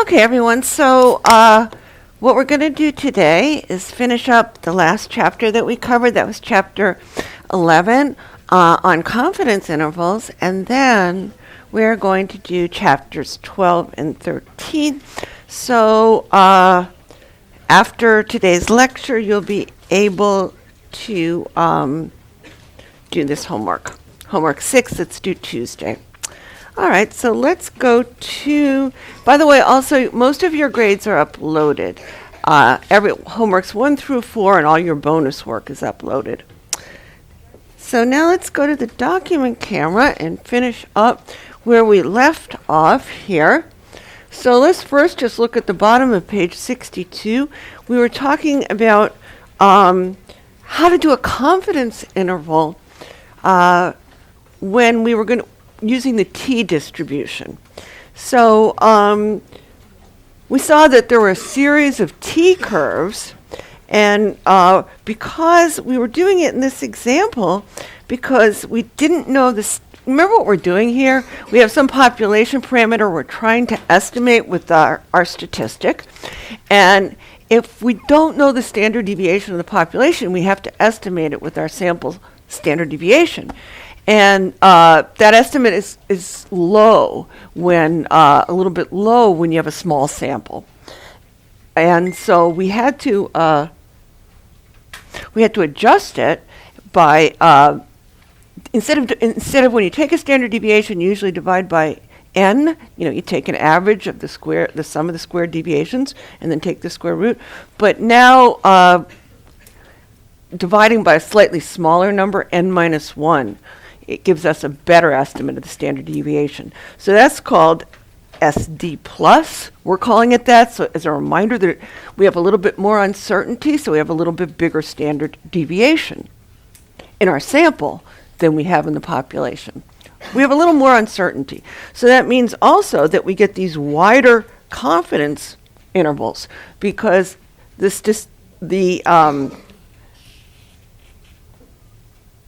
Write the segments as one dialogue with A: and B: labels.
A: Okay, everyone. So, what we're going to do today is finish up the last chapter that we covered. That was chapter 11 on confidence intervals. And then we're going to do chapters 12 and 13. So, after today's lecture, you'll be able to do this homework. Homework 6 that's due Tuesday. All right, so let's go to, by the way, also, most of your grades are uploaded. Every homeworks 1 through 4 and all your bonus work is uploaded. So now let's go to the document camera and finish up where we left off here. So let's first just look at the bottom of page 62. We were talking about how to do a confidence interval when we were using the t distribution. So we saw that there were a series of t curves, and because we were doing it in this example, because we didn't know this. Remember what we're doing here? We have some population parameter we're trying to estimate with our statistic, and if we don't know the standard deviation of the population, we have to estimate it with our sample standard deviation. And that estimate is low when, a little bit low when you have a small sample. And so we had to adjust it by, instead of when you take a standard deviation, you usually divide by n. You take an average of the sum of the squared deviations, and then take the square root. But now, dividing by a slightly smaller number, n minus 1, it gives us a better estimate of the standard deviation. So that's called SD plus. We're calling it that. So as a reminder that we have a little bit more uncertainty, so we have a little bit bigger standard deviation in our sample than we have in the population. We have a little more uncertainty. So that means also that we get these wider confidence intervals because the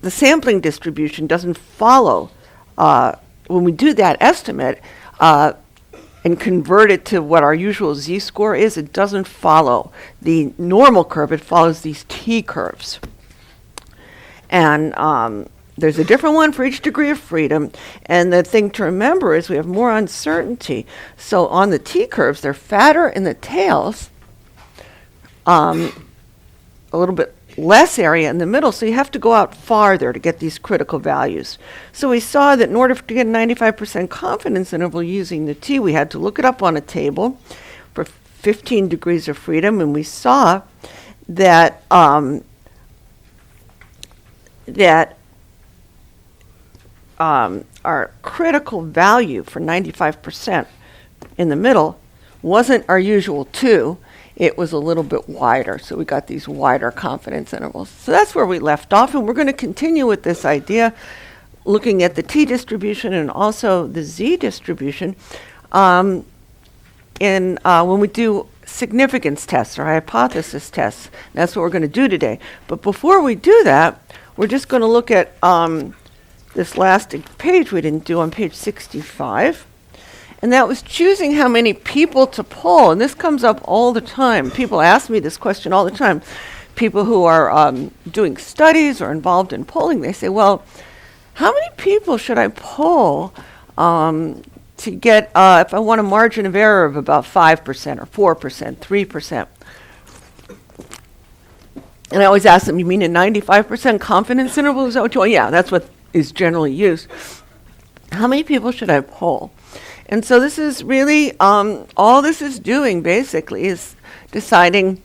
A: sampling distribution doesn't follow, when we do that estimate and convert it to what our usual z-score is, it doesn't follow the normal curve, it follows these t curves. And there's a different one for each degree of freedom, and the thing to remember is we have more uncertainty. So on the t curves, they're fatter in the tails, a little bit less area in the middle, so you have to go out farther to get these critical values. So we saw that in order to get a 95% confidence interval using the t, we had to look it up on a table for 15 degrees of freedom, and we saw that our critical value for 95% in the middle wasn't our usual 2. It was a little bit wider, so we got these wider confidence intervals. So that's where we left off, and we're going to continue with this idea, looking at the t distribution and also the z distribution when we do significance tests or hypothesis tests. That's what we're going to do today. But before we do that, we're just going to look at this last page we didn't do on page 65. And that was choosing how many people to poll. And this comes up all the time. People ask me this question all the time. People who are doing studies or involved in polling, they say, well, how many people should I poll to get, if I want a margin of error of about 5% or 4%, 3%? And I always ask them, you mean a 95% confidence interval? Is that what you want? Yeah, that's what is generally used. How many people should I poll? And so this is really, all this is doing basically is deciding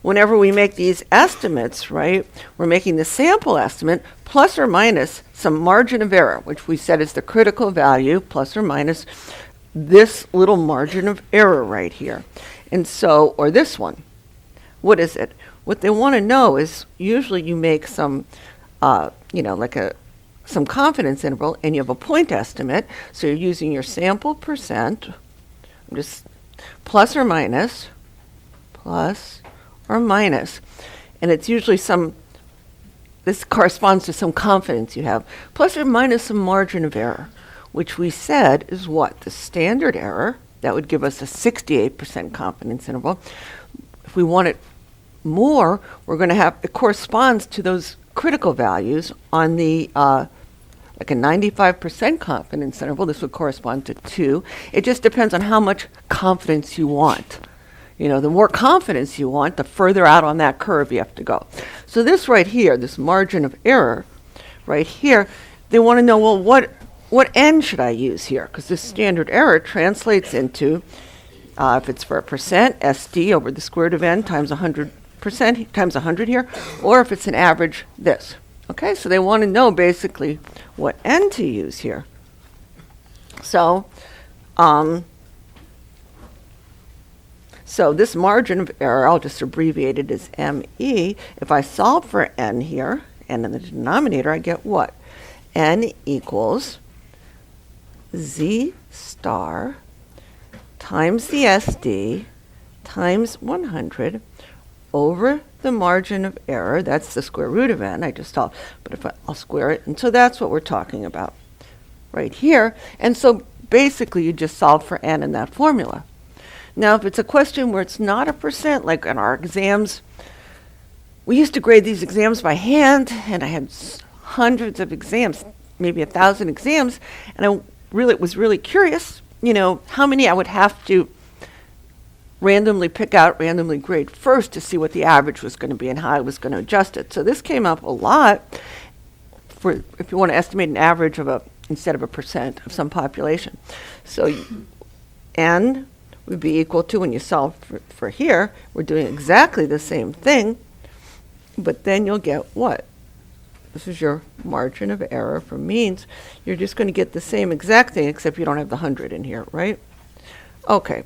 A: whenever we make these estimates, right, we're making the sample estimate plus or minus some margin of error, which we said is the critical value, plus or minus this little margin of error right here. And so, or this one, what is it? What they want to know is usually you make some, some confidence interval, and you have a point estimate. So you're using your sample percent, just plus or minus, and it's usually this corresponds to some confidence you have, plus or minus some margin of error, which we said is what? The standard error that would give us a 68% confidence interval. If we want it more, we're going to have, it corresponds to those critical values on the, like a 95% confidence interval. This would correspond to 2. It just depends on how much confidence you want. The more confidence you want, the further out on that curve you have to go. So this right here, this margin of error right here, they want to know, well, what n should I use here? Because this standard error translates into, if it's for a percent, SD over the square root of n times 100% times 100 here, or if it's an average, this. Okay, so they want to know basically what n to use here. So, so this margin of error, I'll just abbreviate it as ME. If I solve for n here, and in the denominator, I get what? N equals Z star times the SD times 100 over the margin of error. That's the square root of n. I just solved, but if I'll square it. And so that's what we're talking about right here. And so basically, you just solve for n in that formula. Now, if it's a question where it's not a percent, like in our exams, we used to grade these exams by hand, and I had hundreds of exams, maybe 1,000 exams, and I was really curious, how many I would have to randomly pick out, randomly grade first to see what the average was going to be and how I was going to adjust it. So this came up a lot for if you want to estimate an average of instead of a percent of some population. So n would be equal to, when you solve for here, we're doing exactly the same thing, but then you'll get what? This is your margin of error for means. You're just going to get the same exact thing, except you don't have the 100 in here, right? Okay,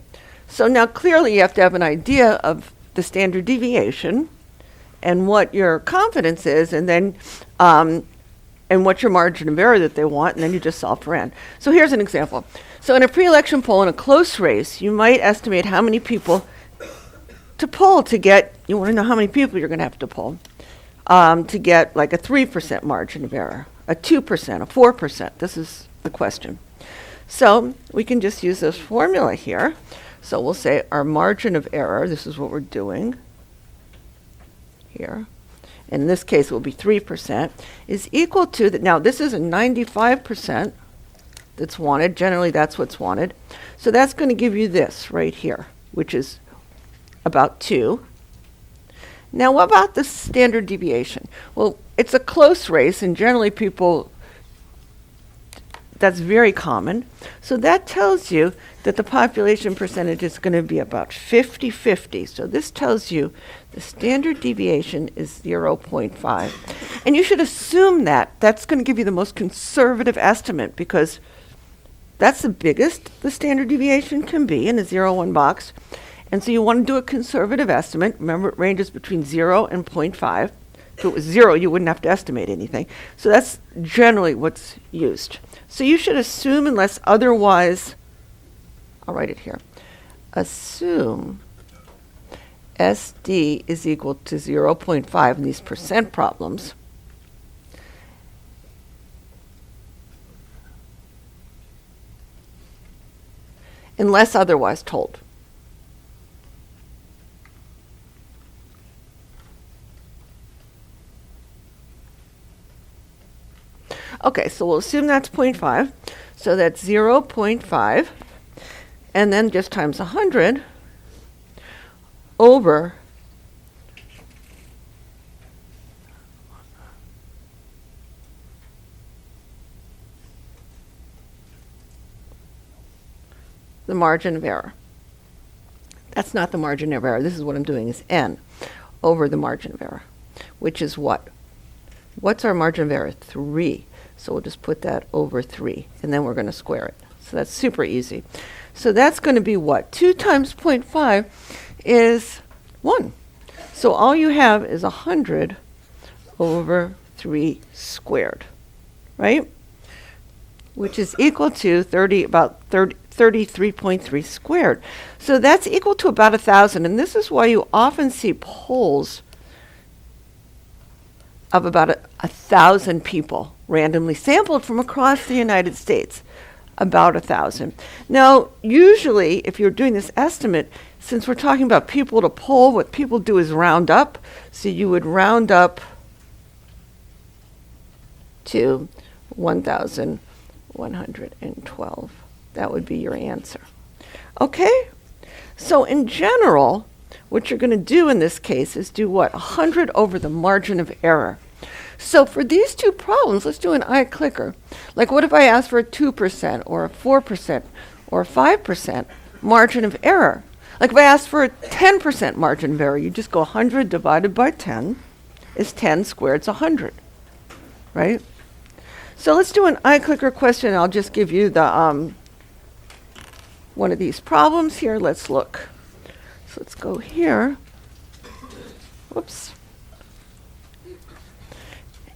A: so now clearly you have to have an idea of the standard deviation and what your confidence is, and then and what's your margin of error that they want, and then you just solve for n. So here's an example. So in a pre-election poll, in a close race, you might estimate how many people to poll to get, you want to know how many people you're going to have to poll to get like a 3% margin of error, a 2%, a 4%. This is the question. So we can just use this formula here. So we'll say our margin of error, this is what we're doing here. In this case, it will be 3%, is equal to, now this is a 95% that's wanted. Generally, that's what's wanted. So that's going to give you this right here, which is about 2. Now, what about the standard deviation? Well, it's a close race, and generally that's very common. So that tells you that the population percentage is going to be about 50-50. So this tells you the standard deviation is 0.5. And you should assume that that's going to give you the most conservative estimate, because that's the biggest the standard deviation can be in a 0-1 box. And so you want to do a conservative estimate. Remember, it ranges between 0 and 0.5. If it was 0, you wouldn't have to estimate anything. So that's generally what's used. So you should assume, unless otherwise, I'll write it here, assume SD is equal to 0.5 in these percent problems. Unless otherwise told. Okay, so we'll assume that's 0.5. So that's 0.5. And then just times 100 over the margin of error. That's not the margin of error. This is what I'm doing, is n over the margin of error, which is what? What's our margin of error? 3. So we'll just put that over 3, and then we're going to square it. So that's super easy. So that's going to be what? 2 times 0.5 is 1. So all you have is 100 over 3 squared, right? Which is equal to about 33.3 squared. So that's equal to about 1,000. And this is why you often see polls of about 1,000 people randomly sampled from across the United States. About 1,000. Now, usually, if you're doing this estimate, since we're talking about people to poll, what people do is round up. So you would round up to 1,112. That would be your answer. Okay? So in general, what you're going to do in this case is do what? 100 over the margin of error. So for these two problems, let's do an iClicker. Like what if I ask for a 2% or a 4% or a 5% margin of error? Like if I asked for a 10% margin of error, you just go 100 divided by 10 is 10 squared, it's 100, right? So let's do an iClicker question. I'll just give you the one of these problems here. Let's look. So let's go here. Whoops.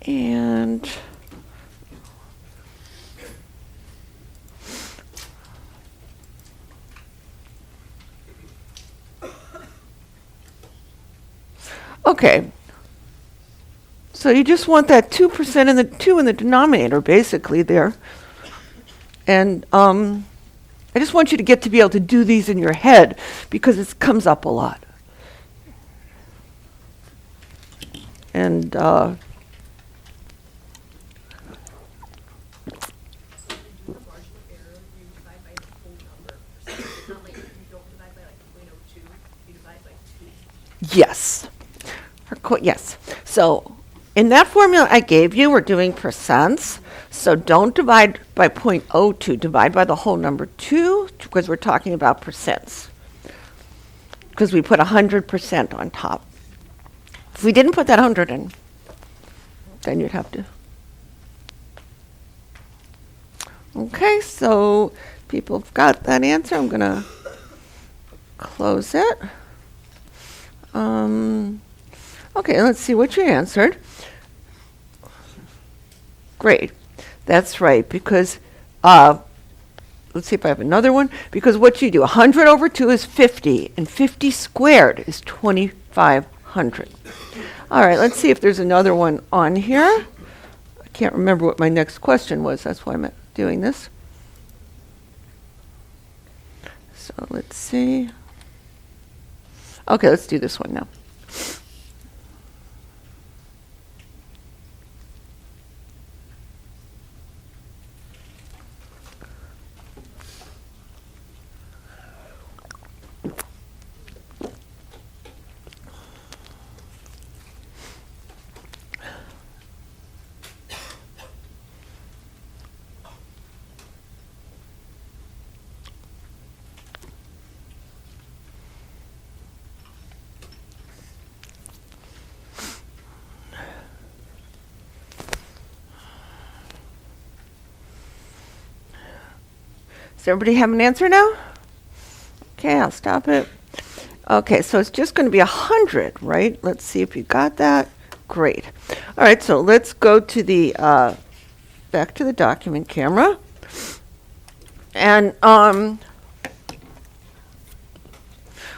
A: And okay. So you just want that 2% and the 2 in the denominator basically there. And I just want you to get to be able to do these in your head because it comes up a lot. And yes. Yes. So in that formula I gave you, we're doing percents. So don't divide by 0.02, divide by the whole number 2, because we're talking about percents. Because we put 100% on top. If we didn't put that 100 in, then you'd have to. Okay, so people have got that answer. I'm going to close it. Okay, let's see what you answered. Great. That's right, because, let's see if I have another one. Because what you do, 100 over 2 is 50, and 50 squared is 2,500. All right, let's see if there's another one on here. I can't remember what my next question was. That's why I'm doing this. So let's see. Okay, let's do this one now. Does everybody have an answer now? Okay, I'll stop it. Okay, so it's just going to be 100, right? Let's see if you got that. Great. All right, so let's go to the back to the document camera. And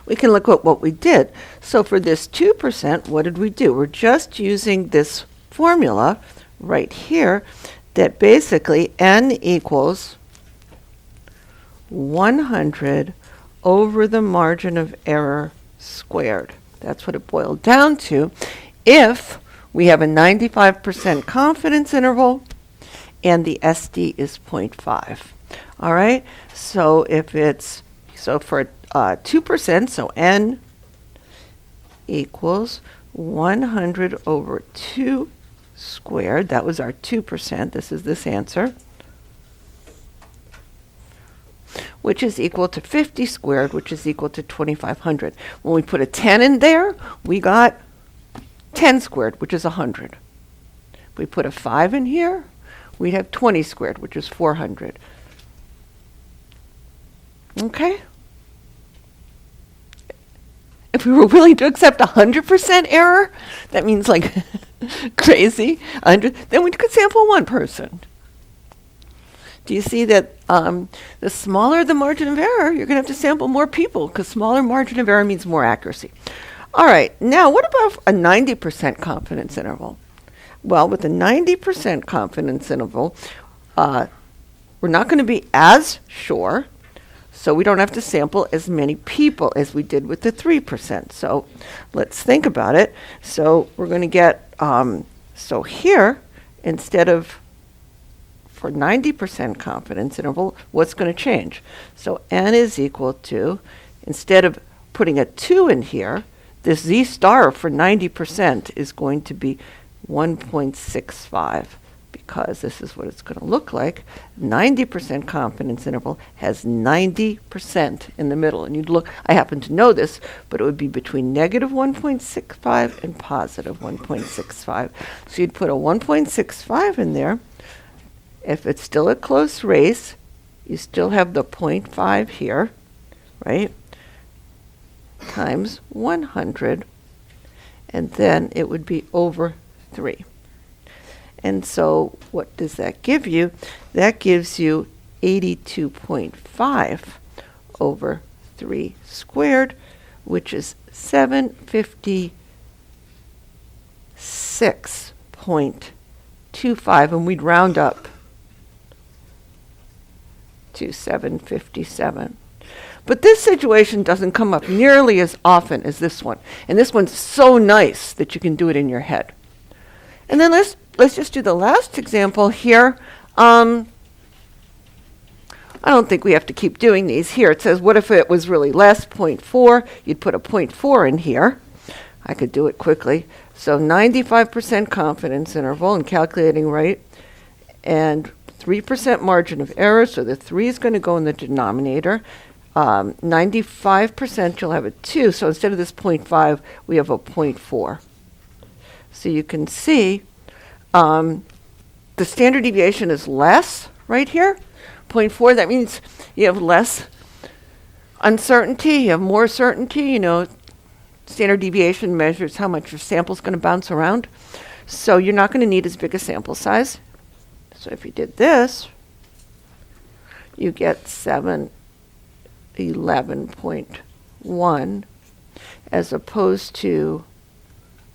A: we can look at what we did. So for this 2%, what did we do? We're just using this formula right here that basically n equals 100 over the margin of error squared. That's what it boiled down to. If we have a 95% confidence interval and the SD is 0.5. All right, so if it's, so for 2%, so n equals 100 over 2 squared. That was our 2%. This is this answer. Which is equal to 50 squared, which is equal to 2,500. When we put a 10 in there, we got 10 squared, which is 100. If we put a 5 in here, we'd have 20 squared, which is 400. Okay? If we were willing to accept 100% error, that means like crazy, 100, then we could sample one person. Do you see that the smaller the margin of error, you're going to have to sample more people because smaller margin of error means more accuracy. All right, now what about a 90% confidence interval? Well, with a 90% confidence interval, we're not going to be as sure, so we don't have to sample as many people as we did with the 3%. So let's think about it. So we're going to get, so here, instead of for 90% confidence interval, what's going to change? So n is equal to, instead of putting a 2 in here, this z star for 90% is going to be 1.65, because this is what it's going to look like. 90% confidence interval has 90% in the middle. And you'd look, I happen to know this, but it would be between negative 1.65 and positive 1.65. So you'd put a 1.65 in there. If it's still a close race, you still have the 0.5 here, right? Times 100, and then it would be over 3. And so what does that give you? That gives you 82.5 over 3 squared, which is 756.25, and we'd round up to 757. But this situation doesn't come up nearly as often as this one. And this one's so nice that you can do it in your head. And then let's just do the last example here. I don't think we have to keep doing these. Here it says, what if it was really less, 0.4? You'd put a 0.4 in here. I could do it quickly. So 95% confidence interval, and calculating right, and 3% margin of error, so the 3 is going to go in the denominator. 95%, you'll have a 2, so instead of this 0.5, we have a 0.4. So you can see the standard deviation is less right here, 0.4. That means you have less uncertainty, you have more certainty. You know, standard deviation measures how much your sample is going to bounce around. So you're not going to need as big a sample size. So if you did this, you get 711.1 as opposed to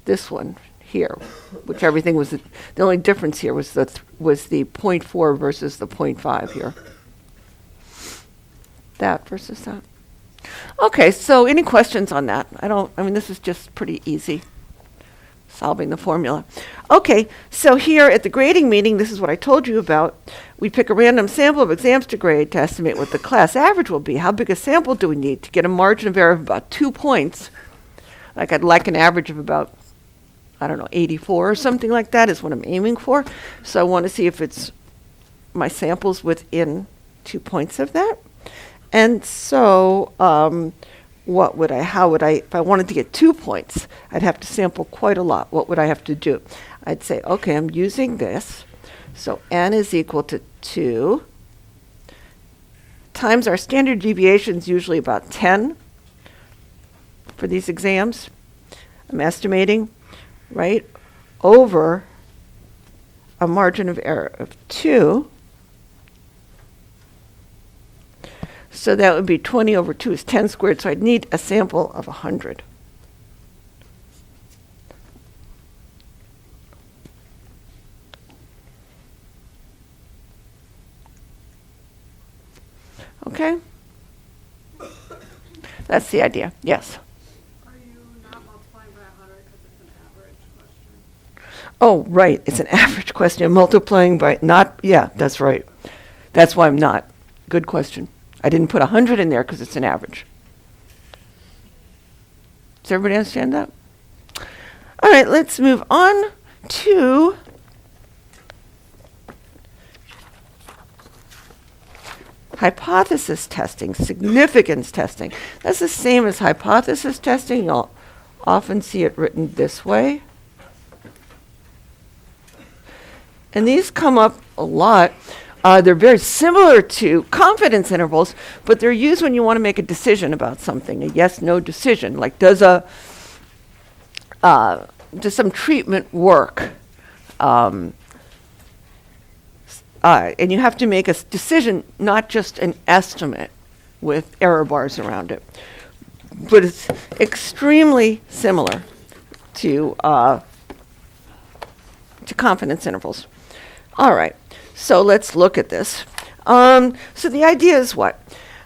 A: this one here, which everything was, the only difference here was the 0.4 versus the 0.5 here. That versus that. Okay, so any questions on that? I mean, this is just pretty easy, solving the formula. Okay, so here at the grading meeting, this is what I told you about. We pick a random sample of exams to grade to estimate what the class average will be. How big a sample do we need to get a margin of error of about 2 points? Like I'd like an average of about, I don't know, 84 or something like that is what I'm aiming for. So I want to see if it's my samples within 2 points of that. And so if I wanted to get 2 points, I'd have to sample quite a lot. What would I have to do? I'd say, okay, I'm using this. So n is equal to 2 times our standard deviation is usually about 10 for these exams. I'm estimating, right, over a margin of error of 2. So that would be 20 over 2 is 10 squared, so I'd need a sample of 100. Okay? That's the idea. Yes?
B: Are you not multiplying by 100 because it's an average question?
A: Oh, right. It's an average question. Multiplying by not, yeah, that's right. That's why I'm not. Good question. I didn't put 100 in there because it's an average. Does everybody understand that? All right, let's move on to hypothesis testing, significance testing. That's the same as hypothesis testing. You'll often see it written this way. And these come up a lot. They're very similar to confidence intervals, but they're used when you want to make a decision about something, a yes-no decision. Like, does some treatment work? And you have to make a decision, not just an estimate with error bars around it. But it's extremely similar to confidence intervals. All right. So let's look at this. So the idea is what?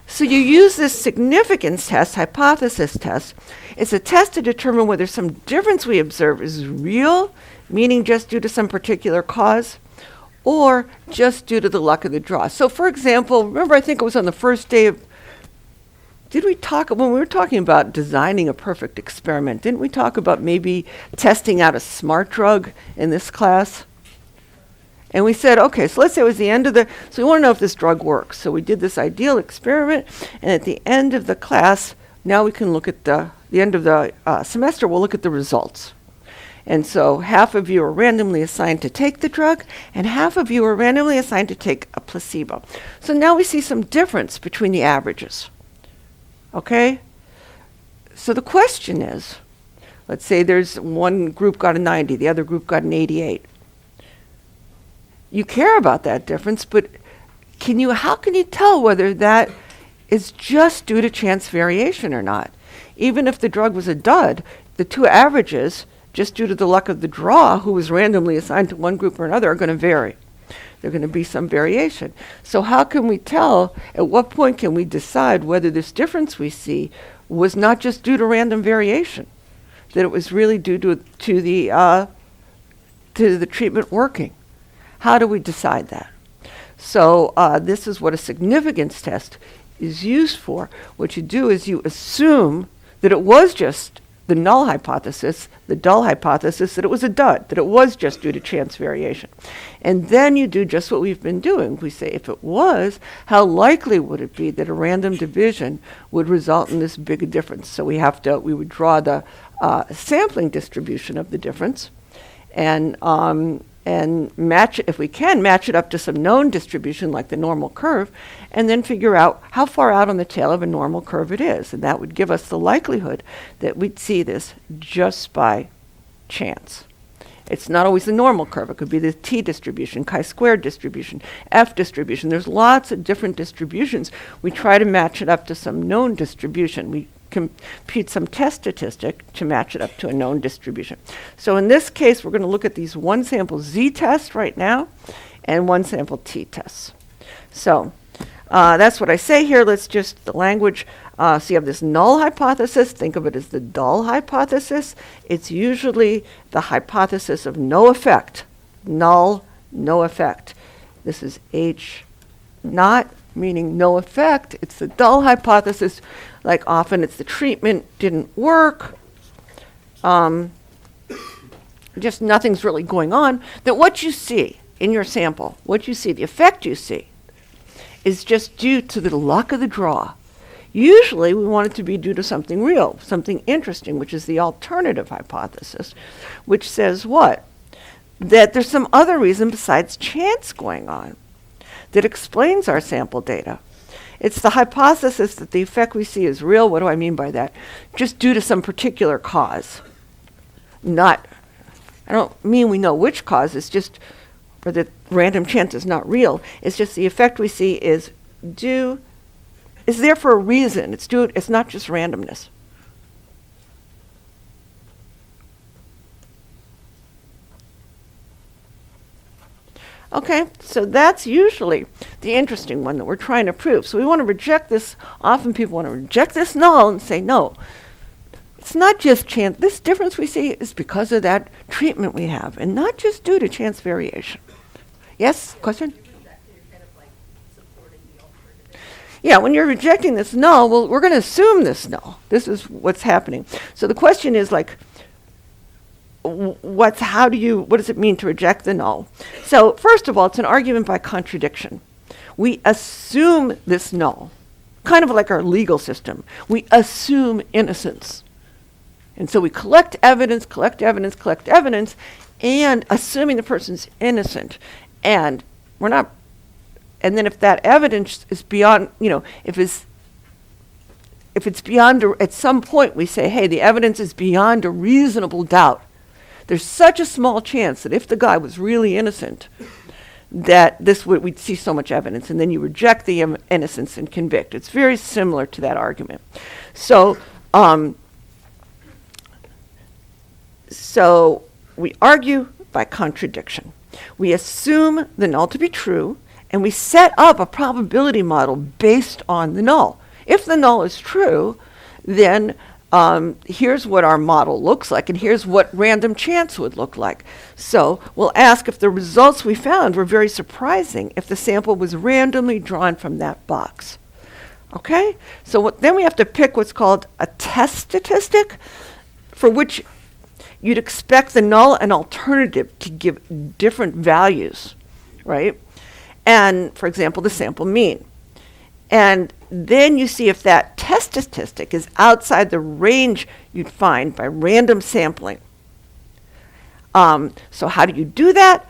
A: So you use this significance test, hypothesis test. It's a test to determine whether some difference we observe is real, meaning just due to some particular cause, or just due to the luck of the draw. So for example, remember I think it was on the first day of, did we talk, when we were talking about designing a perfect experiment, didn't we talk about maybe testing out a smart drug in this class? And we said, okay, so let's say it was the end of so we want to know if this drug works. So we did this ideal experiment, and at the end of the class, now we can look at the end of the semester, we'll look at the results. And so half of you are randomly assigned to take the drug, and half of you are randomly assigned to take a placebo. So now we see some difference between the averages. Okay? So the question is, let's say there's one group got a 90, the other group got an 88. You care about that difference, but how can you tell whether that is just due to chance variation or not? Even if the drug was a dud, the two averages, just due to the luck of the draw, who was randomly assigned to one group or another, are going to vary. There's going to be some variation. So how can we tell, at what point can we decide whether this difference we see was not just due to random variation, that it was really due to the treatment working? How do we decide that? So this is what a significance test is used for. What you do is you assume that it was just the null hypothesis, the dull hypothesis, that it was a dud, that it was just due to chance variation. And then you do just what we've been doing. We say, if it was, how likely would it be that a random division would result in this big difference? So we would draw the sampling distribution of the difference, and match it, if we can, match it up to some known distribution like the normal curve, and then figure out how far out on the tail of a normal curve it is. And that would give us the likelihood that we'd see this just by chance. It's not always the normal curve. It could be the t distribution, chi-squared distribution, f distribution. There's lots of different distributions. We try to match it up to some known distribution. We compute some test statistic to match it up to a known distribution. So in this case, we're going to look at these one sample z tests right now and one sample t tests. So that's what I say here. Let's just, the language, so you have this null hypothesis. Think of it as the dull hypothesis. It's usually the hypothesis of no effect. Null, no effect. This is H naught, meaning no effect. It's the dull hypothesis. Like often it's the treatment didn't work. Just nothing's really going on. That what you see in your sample, what you see, the effect you see, is just due to the luck of the draw. Usually we want it to be due to something real, something interesting, which is the alternative hypothesis, which says what? That there's some other reason besides chance going on that explains our sample data. It's the hypothesis that the effect we see is real. What do I mean by that? Just due to some particular cause. I don't mean we know which cause, it's just, or that random chance is not real. It's just the effect we see is there for a reason. It's not just randomness. Okay, so that's usually the interesting one that we're trying to prove. So we want to reject this. Often people want to reject this null and say, no, it's not just chance. This difference we see is because of that treatment we have and not just due to chance variation. Yes, question? Yeah, when you're rejecting this null, well, we're going to assume this null. This is what's happening. So the question is like, what does it mean to reject the null? So first of all, it's an argument by contradiction. We assume this null, kind of like our legal system. We assume innocence. And so we collect evidence, and assuming the person's innocent. And then if that evidence is beyond, if it's beyond, at some point we say, hey, the evidence is beyond a reasonable doubt. There's such a small chance that if the guy was really innocent, that we'd see so much evidence, and then you reject the innocence and convict. It's very similar to that argument. So we argue by contradiction. We assume the null to be true, And we set up a probability model based on the null. If the null is true, then here's what our model looks like, and here's what random chance would look like. So we'll ask if the results we found were very surprising, if the sample was randomly drawn from that box. Okay? So then we have to pick what's called a test statistic, for which you'd expect the null and alternative to give different values, right? And, for example, the sample mean. And then you see if that test statistic is outside the range you'd find by random sampling. So how do you do that?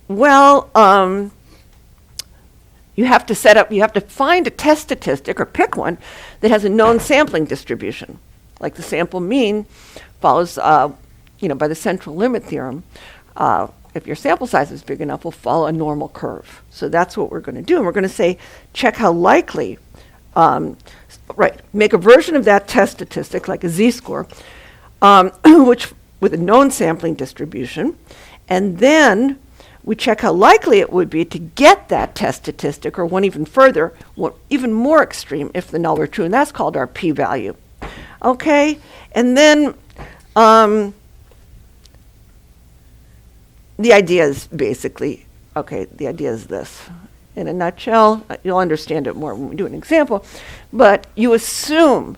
A: Well, you have to find a test statistic or pick one that has a known sampling distribution. Like the sample mean follows, by the central limit theorem. If your sample size is big enough, we'll follow a normal curve. So that's what we're going to do. And we're going to say, check how likely, make a version of that test statistic, like a z-score, which with a known sampling distribution. And then we check how likely it would be to get that test statistic, or one even further, even more extreme if the null were true. And that's called our p-value. Okay? And then the idea is basically, the idea is this. In a nutshell, you'll understand it more when we do an example, but you assume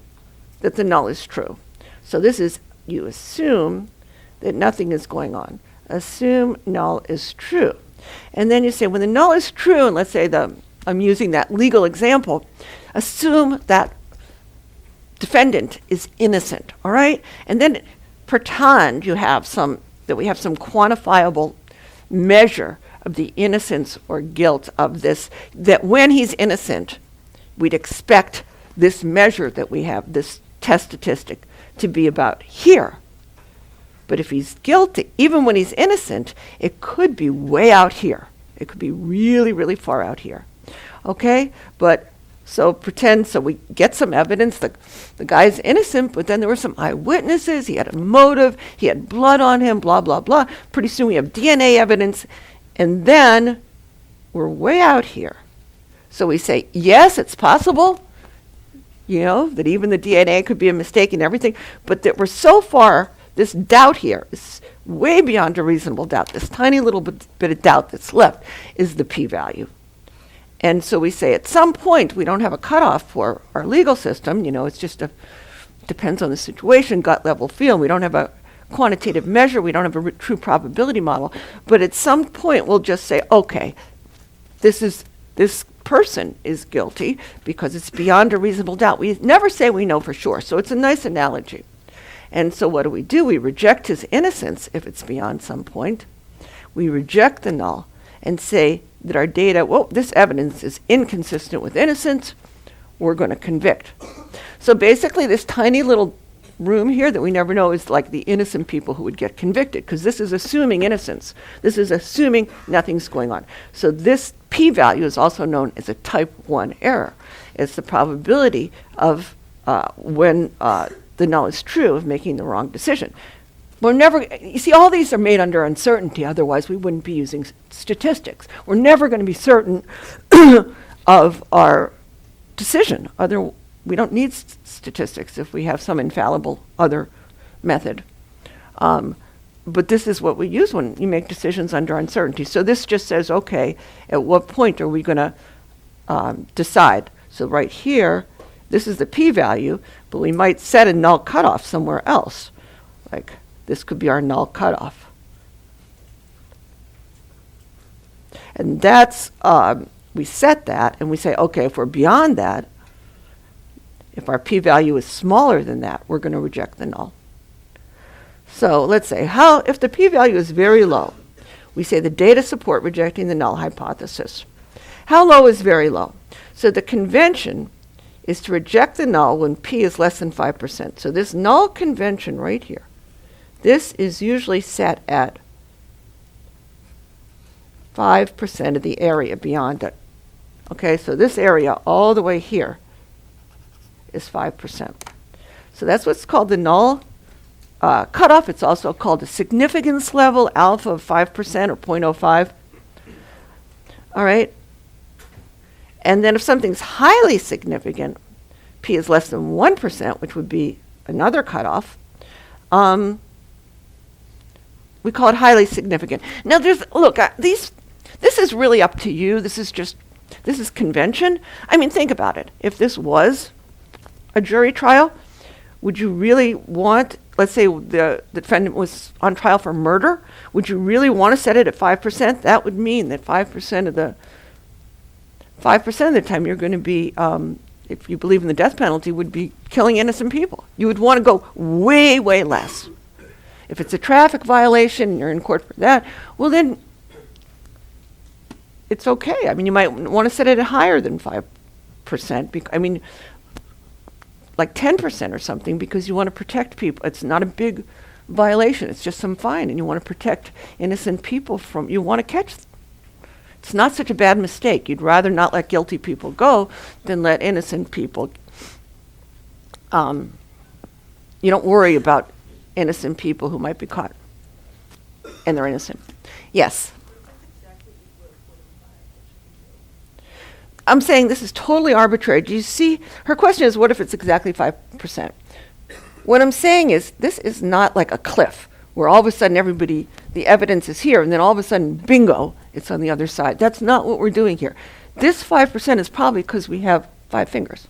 A: that the null is true. So this is, you assume that nothing is going on. Assume null is true. And then you say, when the null is true, and let's say I'm using that legal example, assume that defendant is innocent, all right? And then pretend we have some quantifiable measure of the innocence or guilt of this, that when he's innocent, we'd expect this measure that we have, this test statistic, to be about here. But if he's guilty, even when he's innocent, it could be way out here. It could be really, really far out here. Okay? But so we get some evidence. The guy's innocent, but then there were some eyewitnesses. He had a motive. He had blood on him, blah, blah, blah. Pretty soon we have DNA evidence. And then we're way out here. So we say, yes, it's possible, that even the DNA could be a mistake and everything, but that we're so far, this doubt here is way beyond a reasonable doubt. This tiny little bit of doubt that's left is the p-value. And so we say at some point, we don't have a cutoff for our legal system. It's just depends on the situation, gut level feel. We don't have a quantitative measure. We don't have a true probability model. But at some point, we'll just say, okay, this person is guilty because it's beyond a reasonable doubt. We never say we know for sure. So it's a nice analogy. And so what do? We reject his innocence if it's beyond some point. We reject the null and say that our data, this evidence is inconsistent with innocence. We're going to convict. So basically, this tiny little room here that we never know is like the innocent people who would get convicted, because this is assuming innocence. This is assuming nothing's going on. So this p-value is also known as a type 1 error. It's the probability of when the null is true of making the wrong decision. You see, all these are made under uncertainty, otherwise we wouldn't be using statistics. We're never going to be certain of our decision. We don't need statistics if we have some infallible other method. But this is what we use when you make decisions under uncertainty. So this just says, okay, at what point are we going to decide? So right here, this is the p-value, but we might set a null cutoff somewhere else. Like this could be our null cutoff. And that's, we set that, and we say, okay, if we're beyond that, if our p-value is smaller than that, we're going to reject the null. So let's say, if the p-value is very low, we say the data support rejecting the null hypothesis. How low is very low? So the convention is to reject the null when p is less than 5%. So this null convention right here, this is usually set at 5% of the area beyond it. Okay, so this area all the way here is 5%. So that's what's called the null cutoff. It's also called a significance level, alpha of 5% or 0.05. All right. And then if something's highly significant, p is less than 1%, which would be another cutoff, we call it highly significant. Now this is really up to you. This is convention. I mean, think about it. If this was a jury trial, would you really want, let's say the defendant was on trial for murder, would you really want to set it at 5%? That would mean that 5% of the time you're going to be, if you believe in the death penalty, would be killing innocent people. You would want to go way, way less. If it's a traffic violation and you're in court for that, well then it's okay. I mean, you might want to set it at higher than 5%. Like 10% or something, because you want to protect people. It's not a big violation. It's just some fine, and you want to protect innocent people you want to catch. It's not such a bad mistake. You'd rather not let guilty people go than let innocent people. You don't worry about innocent people who might be caught, and they're innocent. Yes? I'm saying this is totally arbitrary. Do you see? Her question is, what if it's exactly 5%? What I'm saying is, this is not like a cliff where all of a sudden the evidence is here, and then all of a sudden, bingo, it's on the other side. That's not what we're doing here. This 5% is probably because we have 5 fingers.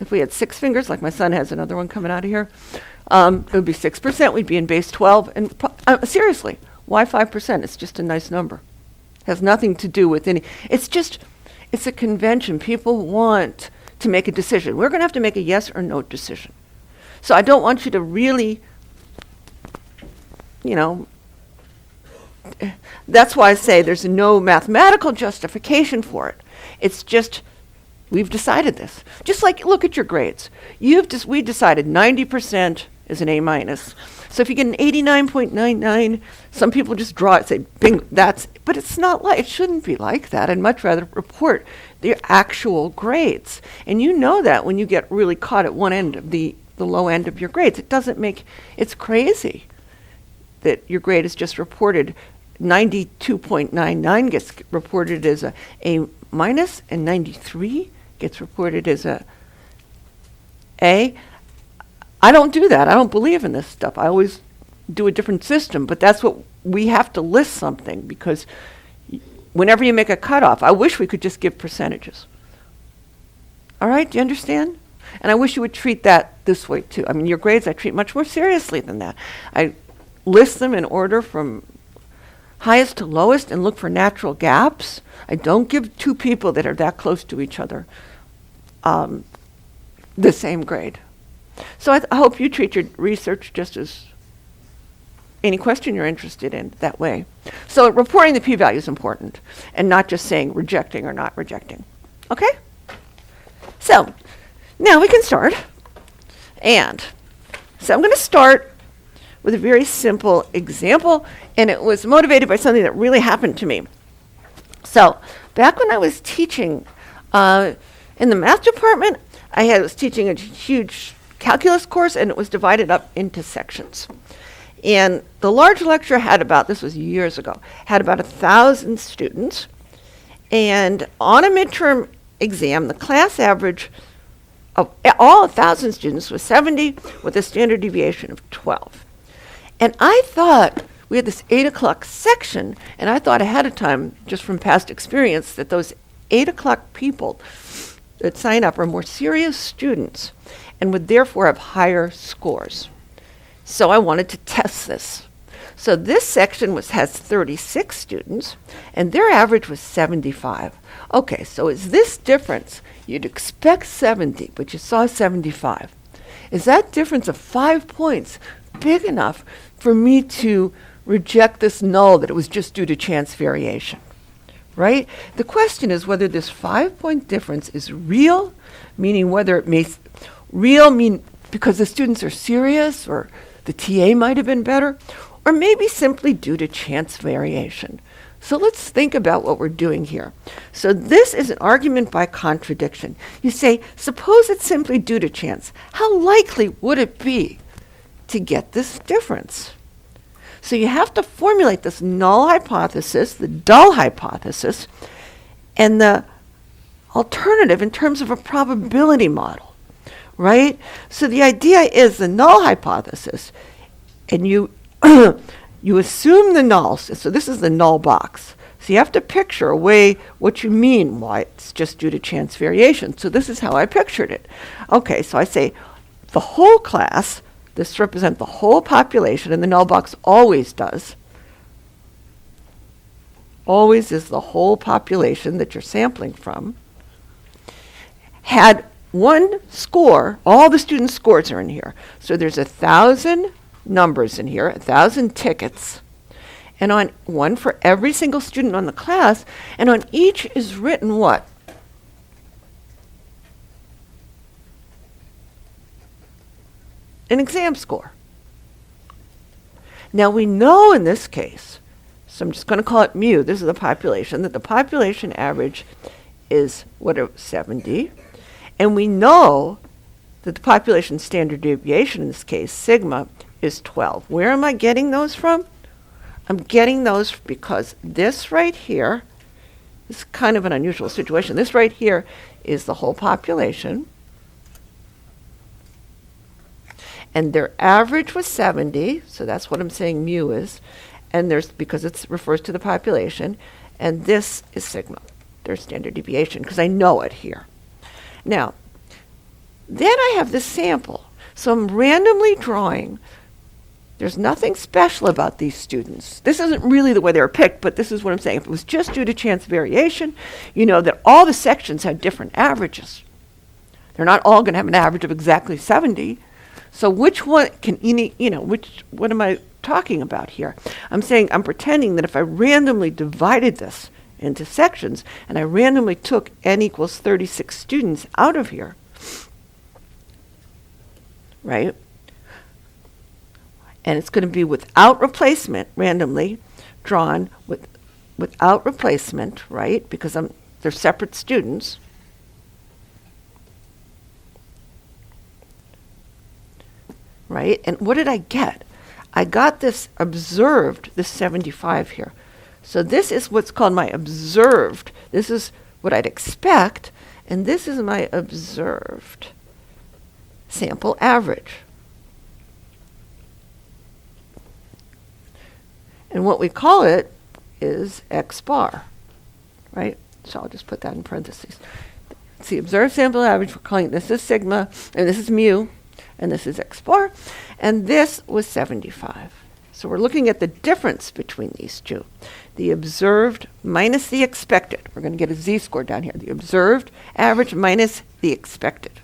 A: If we had 6 fingers, like my son has another one coming out of here, it would be 6%. We'd be in base 12. And seriously, why 5%? It's just a nice number. Has nothing to do with it's a convention. People want to make a decision. We're going to have to make a yes or no decision. So I don't want you to really, that's why I say there's no mathematical justification for it. It's just, we've decided this. Just like, look at your grades. We decided 90% is an A minus. So if you get an 89.99, some people just draw it, say, bing, but it's not it shouldn't be like that. I'd much rather report the actual grades. And you know that when you get really caught at one end of the low end of your grades. It's crazy that your grade is just reported. 92.99 gets reported as A minus, and 93 gets reported as a. I don't do that. I don't believe in this stuff. I always do a different system, but that's what we have to list something, because whenever you make a cutoff, I wish we could just give percentages. All right, do you understand? And I wish you would treat that this way too. I mean, your grades I treat much more seriously than that. I list them in order from highest to lowest and look for natural gaps. I don't give 2 people that are that close to each other the same grade. So I hope you treat your research just as any question you're interested in that way. So reporting the p-value is important, and not just saying rejecting or not rejecting. Okay? So now we can start. And so I'm going to start with a very simple example, and it was motivated by something that really happened to me. So back when I was teaching in the math department, I was teaching a huge calculus course, and it was divided up into sections. And the large lecture this was years ago, had about 1,000 students. And on a midterm exam, the class average of all 1,000 students was 70, with a standard deviation of 12. And I thought, we had this 8 o'clock section, and I thought ahead of time, just from past experience, that those 8 o'clock people that sign up are more serious students and would therefore have higher scores. So I wanted to test this. So this section has 36 students, and their average was 75. Okay, so is this difference, you'd expect 70, but you saw 75. Is that difference of 5 points big enough for me to reject this null that it was just due to chance variation? Right? The question is whether this 5-point difference is real, meaning whether it may mean because the students are serious, or the TA might have been better, or maybe simply due to chance variation. So let's think about what we're doing here. So this is an argument by contradiction. You say, suppose it's simply due to chance. How likely would it be to get this difference? So you have to formulate this null hypothesis, the dull hypothesis, and the alternative in terms of a probability model, right? So the idea is the null hypothesis, and you you assume the nulls. So this is the null box. So you have to picture a way what you mean why it's just due to chance variation. So this is how I pictured it. Okay, so I say the whole class, this represents the whole population, and the null box always does. Always is the whole population that you're sampling from. Had one score, all the student scores are in here. So there's 1,000 numbers in here, 1,000 tickets, and on one for every single student on the class, and on each is written what? An exam score. Now we know in this case, so I'm just going to call it mu, this is the population, that the population average is 70, and we know that the population standard deviation in this case, sigma, is 12. Where am I getting those from? I'm getting those because this right here is kind of an unusual situation. This right here is the whole population, and their average was 70, so that's what I'm saying mu is, and there's, because it refers to the population, and this is sigma, their standard deviation, because I know it here. Now, then I have this sample, so I'm randomly drawing. There's nothing special about these students. This isn't really the way they were picked, but this is what I'm saying. If it was just due to chance variation, you know that all the sections had different averages. They're not all going to have an average of exactly 70. So which one can, what am I talking about here? I'm saying, I'm pretending that if I randomly divided this into sections, and I randomly took n equals 36 students out of here, right? And it's going to be without replacement, randomly drawn without replacement, right? Because they're separate students. Right? And what did I get? I got this observed, this 75 here. So this is what's called my observed. This is what I'd expect, and this is my observed sample average. And what we call it is X bar, right? So I'll just put that in parentheses. It's the observed sample average. We're calling this is sigma, and this is mu, and this is X bar, and this was 75. So we're looking at the difference between these two. The observed minus the expected. We're going to get a z-score down here. The observed average minus the expected.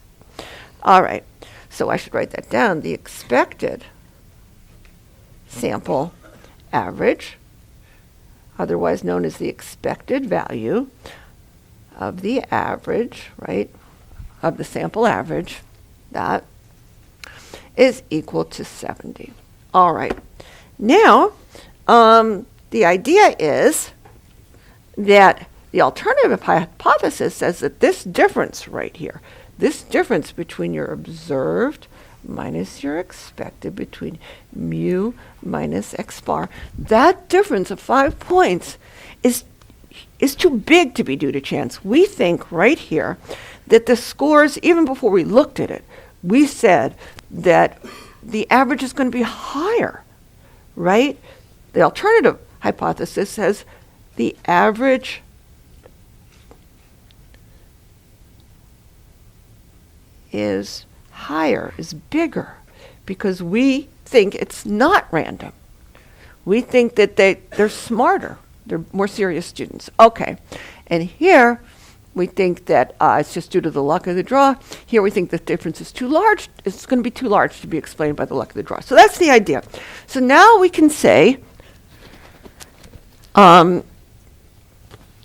A: All right, so I should write that down. The expected sample average, otherwise known as the expected value of the average, right, of the sample average, that is equal to 70. All right. Now, the idea is that the alternative hypothesis says that this difference right here, this difference between your observed minus your expected, between mu minus X bar, that difference of 5 points is too big to be due to chance. We think right here that the scores, even before we looked at it, we said that the average is going to be higher, right? The alternative hypothesis says the average is higher, is bigger, because we think it's not random. We think that they're smarter, they're more serious students. Okay, and here we think that it's just due to the luck of the draw. Here we think the difference is too large. It's going to be too large to be explained by the luck of the draw. So that's the idea. So now we can say, how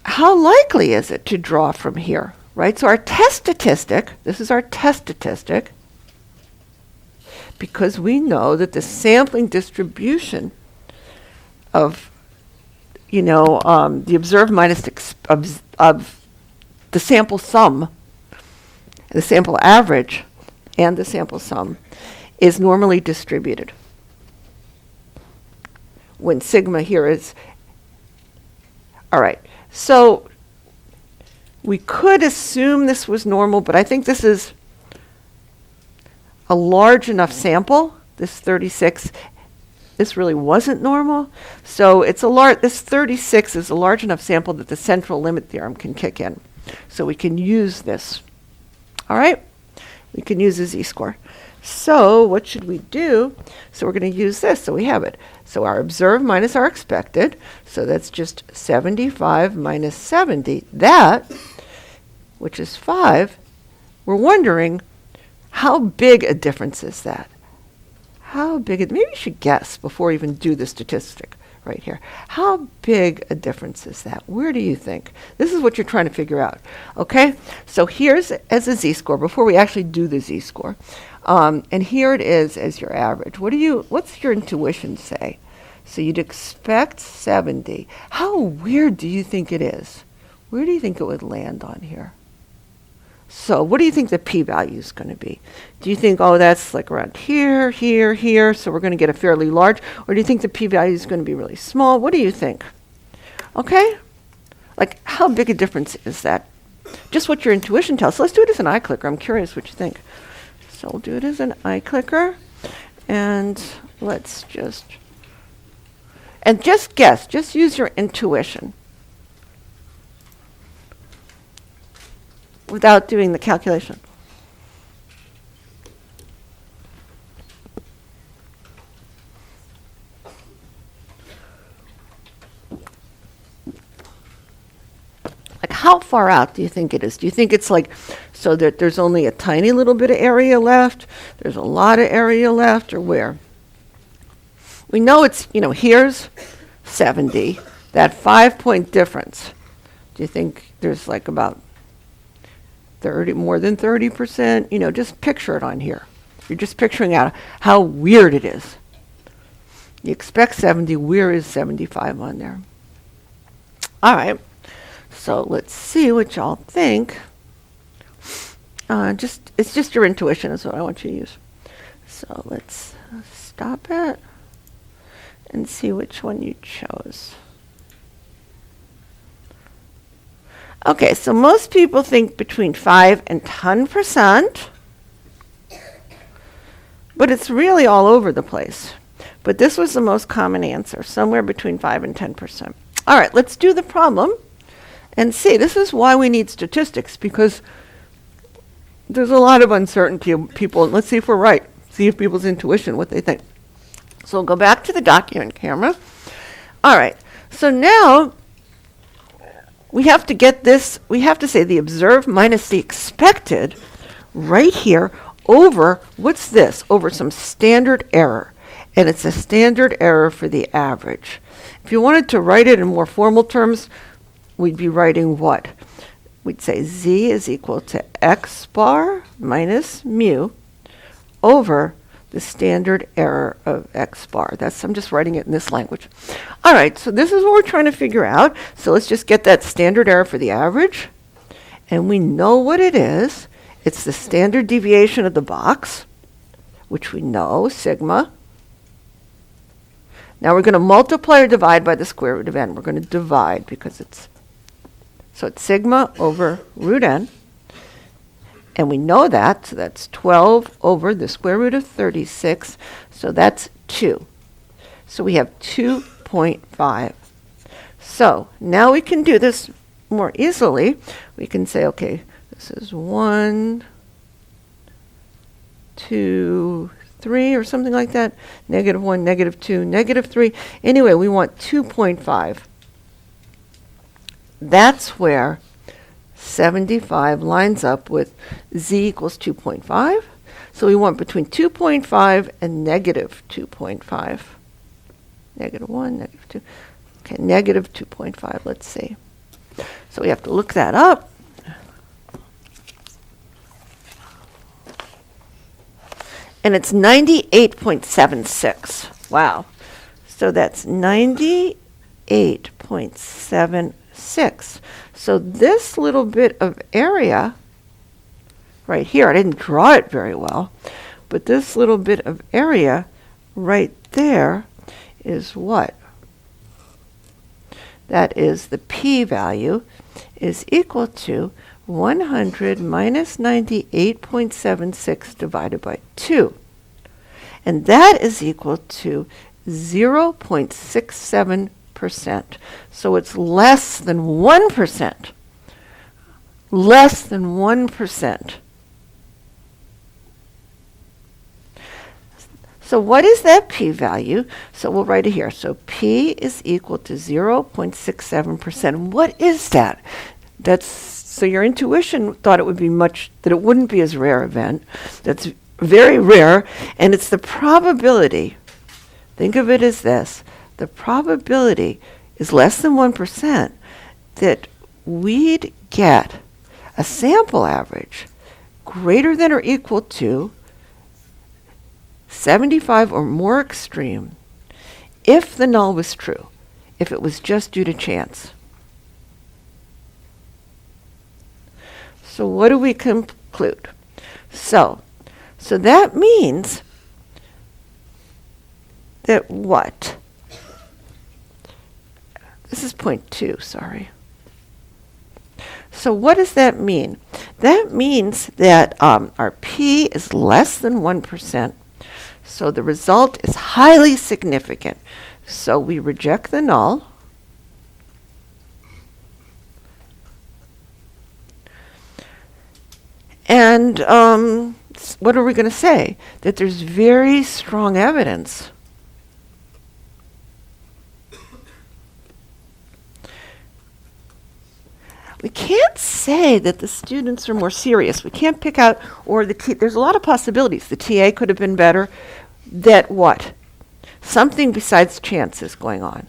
A: likely is it to draw from here, right? So our test statistic, this is our test statistic, because we know that the sampling distribution of, the observed minus of the sample sum, the sample average, and the sample sum is normally distributed. When sigma here is, all right, so We could assume this was normal, but I think this is a large enough sample, this 36. This really wasn't normal. So it's this 36 is a large enough sample that the central limit theorem can kick in. So we can use this. All right? We can use a z-score. So what should we do? So we're going to use this. So we have it. So our observed minus our expected. So that's just 75 minus 70. That, which is 5, we're wondering how big a difference is that? How big, maybe you should guess before you even do the statistic right here. How big a difference is that? Where do you think? This is what you're trying to figure out. Okay? So here's as a z-score before we actually do the z-score. And here it is as your average. What's your intuition say? So you'd expect 70. How weird do you think it is? Where do you think it would land on here? So what do you think the p-value is going to be? Do you think, oh, that's like around here, here, here, so we're going to get a fairly large? Or do you think the p-value is going to be really small? What do you think? Okay? Like, how big a difference is that? Just what your intuition tells. So let's do it as an eye clicker. I'm curious what you think. So we'll do it as an eye clicker. And let's just guess. Just use your intuition without doing the calculation. Like, how far out do you think it is? Do you think it's like so that there's only a tiny little bit of area left? There's a lot of area left, or where? We know it's, here's 70, that 5-point difference. Do you think there's like about 30, more than 30%? Just picture it on here. You're just picturing out how weird it is. You expect 70, where is 75 on there? All right, so let's see what y'all think. It's just your intuition is what I want you to use. So let's stop it and see which one you chose. Okay, so most people think between 5 and 10%, but it's really all over the place. But this was the most common answer, somewhere between 5 and 10%. All right, let's do the problem and see. This is why we need statistics, because there's a lot of uncertainty of people. Let's see if we're right. See if people's intuition, what they think. So we'll go back to the document camera. All right, so now we have to get this, we have to say the observed minus the expected right here over, what's this? Over some standard error. And it's a standard error for the average. If you wanted to write it in more formal terms, we'd be writing what? We'd say z is equal to x bar minus mu over the standard error of x bar. I'm just writing it in this language. All right, so this is what we're trying to figure out. So let's just get that standard error for the average. And we know what it is. It's the standard deviation of the box, which we know, sigma. Now we're going to multiply or divide by the square root of n. We're going to divide because it's sigma over root n. And we know that, so that's 12 over the square root of 36, so that's 2. So we have 2.5. So now we can do this more easily. We can say, okay, this is 1, 2, 3, or something like that. Negative 1, negative 2, negative 3. Anyway, we want 2.5. That's where 75 lines up with z equals 2.5. So we want between 2.5 and negative 2.5. Negative 1, negative 2. Okay, negative 2.5, let's see. So we have to look that up. And it's 98.76. Wow. So that's 98.76. So this little bit of area right here, I didn't draw it very well, but this little bit of area right there is what? That is the p-value is equal to 100 minus 98.76 divided by 2. And that is equal to 0.67%. So it's less than 1%. Less than 1%. So what is that p-value? So we'll write it here. So p is equal to 0.67%. What is that? So your intuition thought it would be that it wouldn't be as rare event. That's very rare, and it's the probability. Think of it as this. The probability is less than 1% that we'd get a sample average greater than or equal to 75 or more extreme if the null was true, if it was just due to chance. So what do we conclude? So that means that what? This is point 2, sorry. So what does that mean? That means that our p is less than 1%. So the result is highly significant. So we reject the null. And what are we going to say? That there's very strong evidence we can't say that the students are more serious. We can't pick out, or there's a lot of possibilities. The TA could have been better. That what? Something besides chance is going on.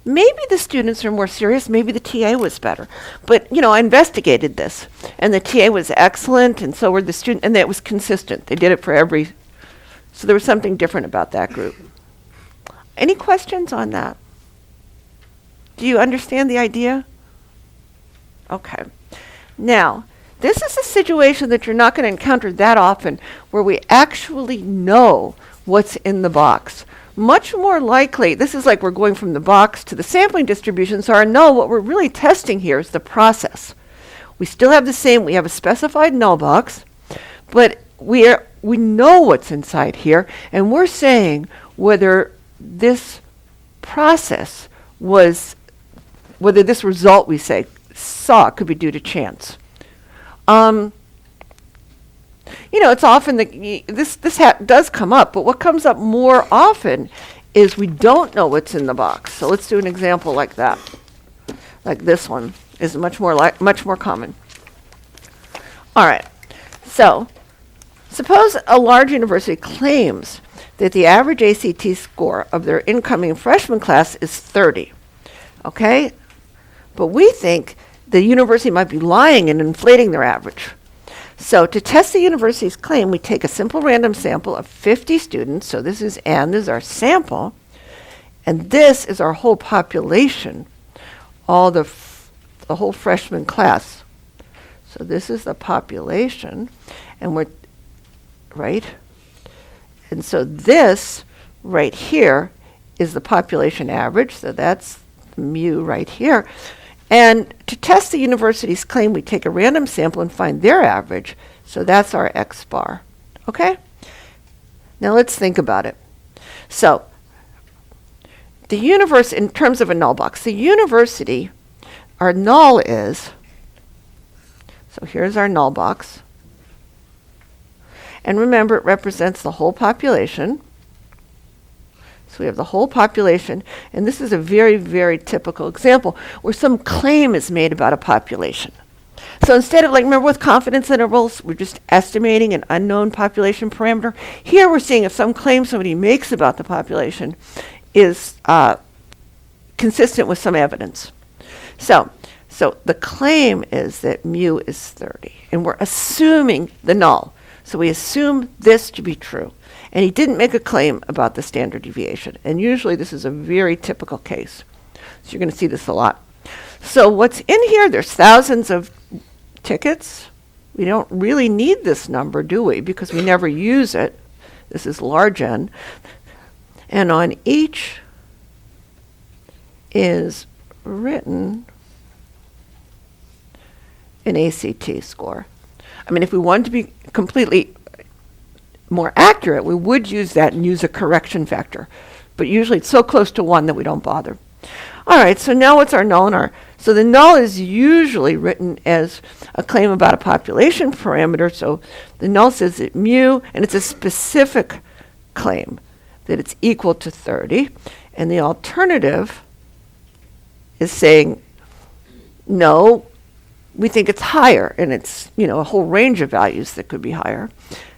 A: Maybe the students are more serious. Maybe the TA was better. But, I investigated this. And the TA was excellent, and so were the students. And it was consistent. They did it for every. So there was something different about that group. Any questions on that? Do you understand the idea? Okay. Now, this is a situation that you're not going to encounter that often where we actually know what's in the box. Much more likely, this is like we're going from the box to the sampling distribution, so what we're really testing here is the process. We still have we have a specified null box, but we know what's inside here, and we're saying whether this process whether this result we saw could be due to chance. It's often this does come up, but what comes up more often is we don't know what's in the box. So let's do an example like that. Like this one is much more common. All right. So suppose a large university claims that the average ACT score of their incoming freshman class is 30. Okay? But we think the university might be lying and inflating their average. So to test the university's claim, we take a simple random sample of 50 students. So this is N, this is our sample. And this is our whole population, all the whole freshman class. So this is the population. And right? And so this right here is the population average. So that's mu right here. And to test the university's claim, we take a random sample and find their average. So that's our X bar. Okay? Now let's think about it. So the universe, in terms of a null box, the university, our null is, so here's our null box. And remember, it represents the whole population. So we have the whole population, and this is a very, very typical example where some claim is made about a population. So instead of, remember with confidence intervals, we're just estimating an unknown population parameter. Here we're seeing if some claim somebody makes about the population is consistent with some evidence. So the claim is that mu is 30, and we're assuming the null. So we assume this to be true. And he didn't make a claim about the standard deviation. And usually this is a very typical case. So you're going to see this a lot. So what's in here, there's thousands of tickets. We don't really need this number, do we? Because we never use it. This is large N. And on each is written an ACT score. I mean, if we wanted to be completely more accurate, we would use that and use a correction factor. But usually it's so close to 1 that we don't bother. All right, so now what's our null and our... So the null is usually written as a claim about a population parameter. So the null says that mu, and it's a specific claim, that it's equal to 30. And the alternative is saying, no, we think it's higher. And it's, a whole range of values that could be higher.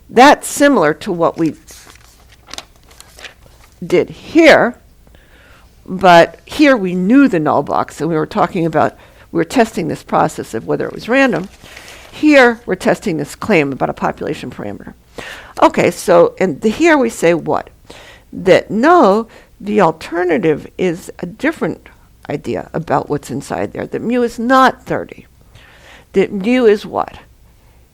A: That's similar to what we did here. But here we knew the null box, and we were testing this process of whether it was random. Here we're testing this claim about a population parameter. Okay, so here we say what? That no, the alternative is a different idea about what's inside there. That mu is not 30. That mu is what?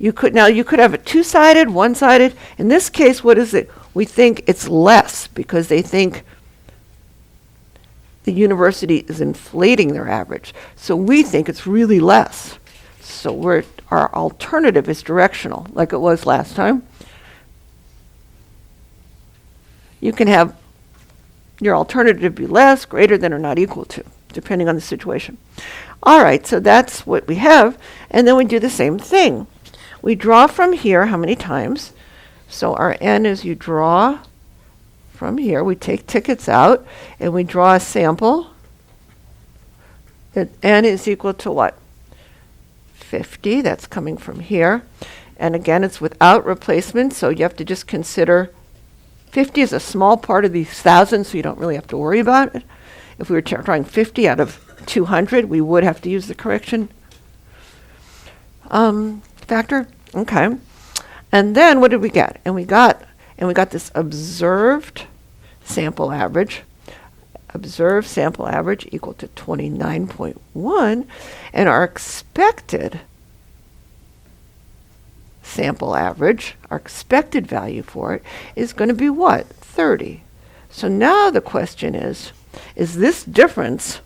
A: You could have a two-sided, one-sided. In this case, what is it? We think it's less because they think the university is inflating their average. So we think it's really less. So our alternative is directional, like it was last time. You can have your alternative be less, greater than, or not equal to, depending on the situation. All right, so that's what we have. And then we do the same thing. We draw from here how many times? So our n is you draw from here. We take tickets out, and we draw a sample. N is equal to what? 50. That's coming from here. And again, it's without replacement, so you have to just consider 50 is a small part of these thousands, so you don't really have to worry about it. If we were trying 50 out of 200, we would have to use the correction factor. Okay. And then what did we get? And we got this observed sample average. Observed sample average equal to 29.1. And our expected sample average, our expected value for it, is going to be what? 30. So now the question is this difference...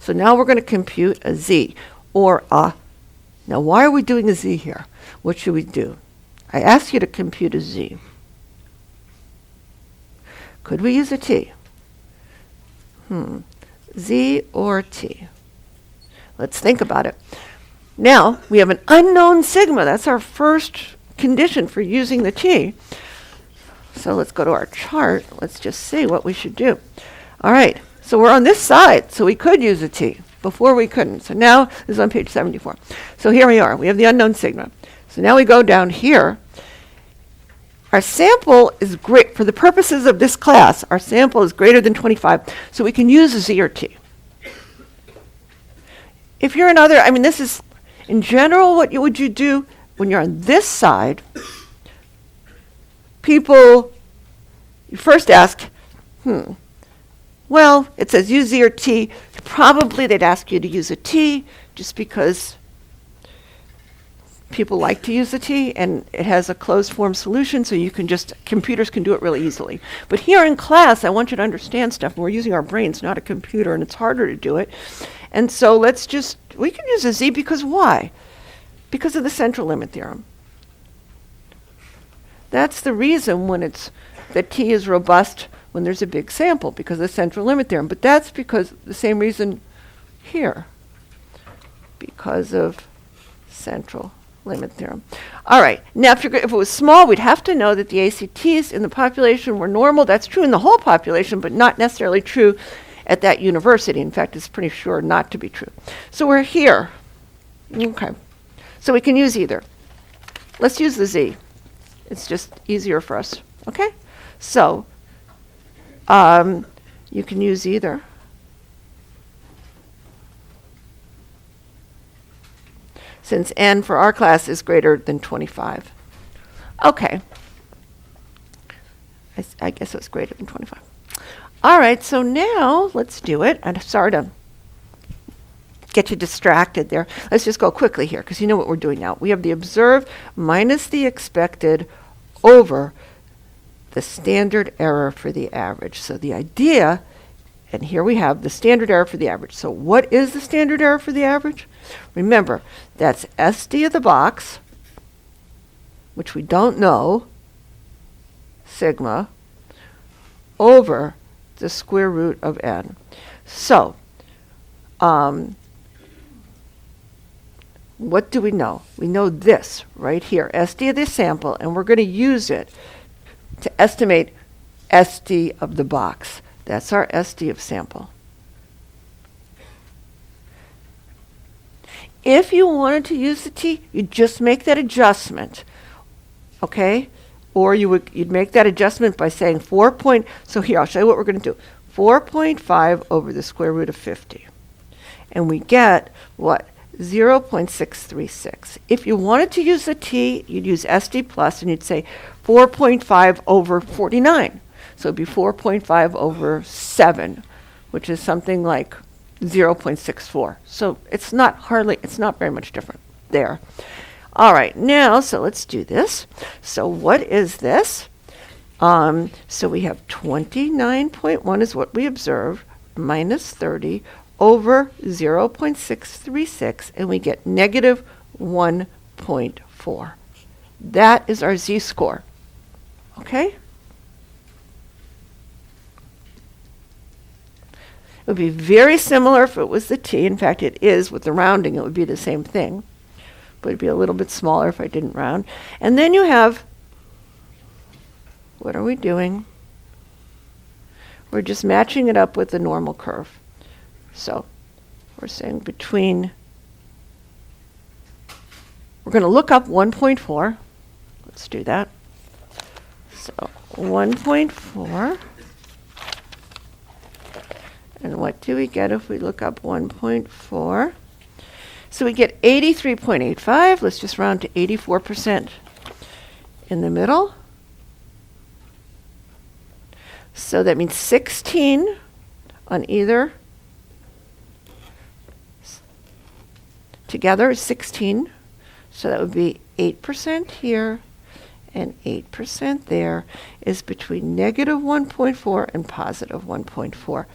A: So now we're going to compute a z, or a... Now why are we doing a z here? What should we do? I asked you to compute a z. Could we use a t? Z or t? Let's think about it. Now, we have an unknown sigma. That's our first condition for using the t. So let's go to our chart. Let's just see what we should do. All right, so we're on this side, so we could use a t. Before we couldn't. So now, this is on page 74. So here we are. We have the unknown sigma. So now we go down here. Our sample is great. For the purposes of this class, our sample is greater than 25, so we can use a z or t. If you're this is, in general, what would you do when you're on this side? People, you first ask, well, it says use z or t. Probably they'd ask you to use a t, just because people like to use the t, and it has a closed form solution, so computers can do it really easily. But here in class, I want you to understand stuff. We're using our brains, not a computer, and it's harder to do it. And so we can use a z because why? Because of the central limit theorem. That's the reason that t is robust when there's a big sample, because of the central limit theorem. But that's because the same reason here, because of central limit theorem. All right, now if it was small, we'd have to know that the ACTs in the population were normal. That's true in the whole population, but not necessarily true at that university. In fact, it's pretty sure not to be true. So we're here. Okay, so we can use either. Let's use the z. It's just easier for us. Okay, so you can use either. Since n for our class is greater than 25. Okay. I guess it's greater than 25. All right, so now let's do it. I'm sorry to get you distracted there. Let's just go quickly here, because you know what we're doing now. We have the observed minus the expected over the standard error for the average. So the idea, and here we have the standard error for the average. So what is the standard error for the average? Remember, that's SD of the box, which we don't know, sigma, over the square root of n. So, what do we know? We know this right here, SD of the sample, and we're going to use it to estimate SD of the box. That's our SD of sample. If you wanted to use the t, you'd just make that adjustment, okay? Or you'd make that adjustment by saying so here, I'll show you what we're going to do. 4.5 over the square root of 50. And we get, what? 0.636. If you wanted to use the t, you'd use SD plus, and you'd say 4.5 over 49. So it'd be 4.5 over 7, which is something like 0.64. So it's not very much different there. All right, now, so let's do this. So what is this? So we have 29.1 is what we observe, minus 30 over 0.636, and we get negative 1.4. That is our z-score, okay? It would be very similar if it was the t. In fact, it is. With the rounding, it would be the same thing. But it'd be a little bit smaller if I didn't round. And then you have, what are we doing? We're just matching it up with the normal curve. So we're saying we're going to look up 1.4. Let's do that. So 1.4. And what do we get if we look up 1.4? So we get 83.85. Let's just round to 84% in the middle. So that means 16 on either. Together is 16. So that would be 8% here and 8% there is between negative 1.4 and positive 1.4.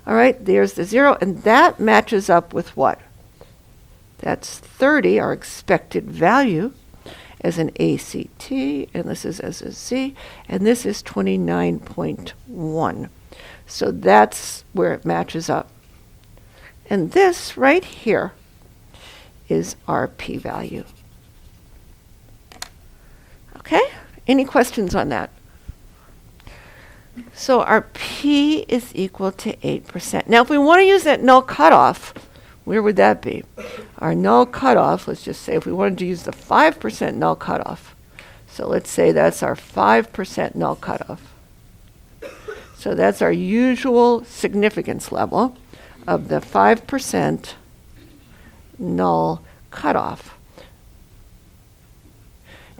A: All right, there's the 0, and that matches up with what? That's 30, our expected value, as an ACT, and this is as a Z, and this is 29.1. So that's where it matches up. And this right here is our p-value. Okay? Any questions on that? So our p is equal to 8%. Now, if we want to use that null cutoff, where would that be? Our null cutoff, let's just say if we wanted to use the 5% null cutoff. So let's say that's our 5% null cutoff. So that's our usual significance level of the 5% null cutoff.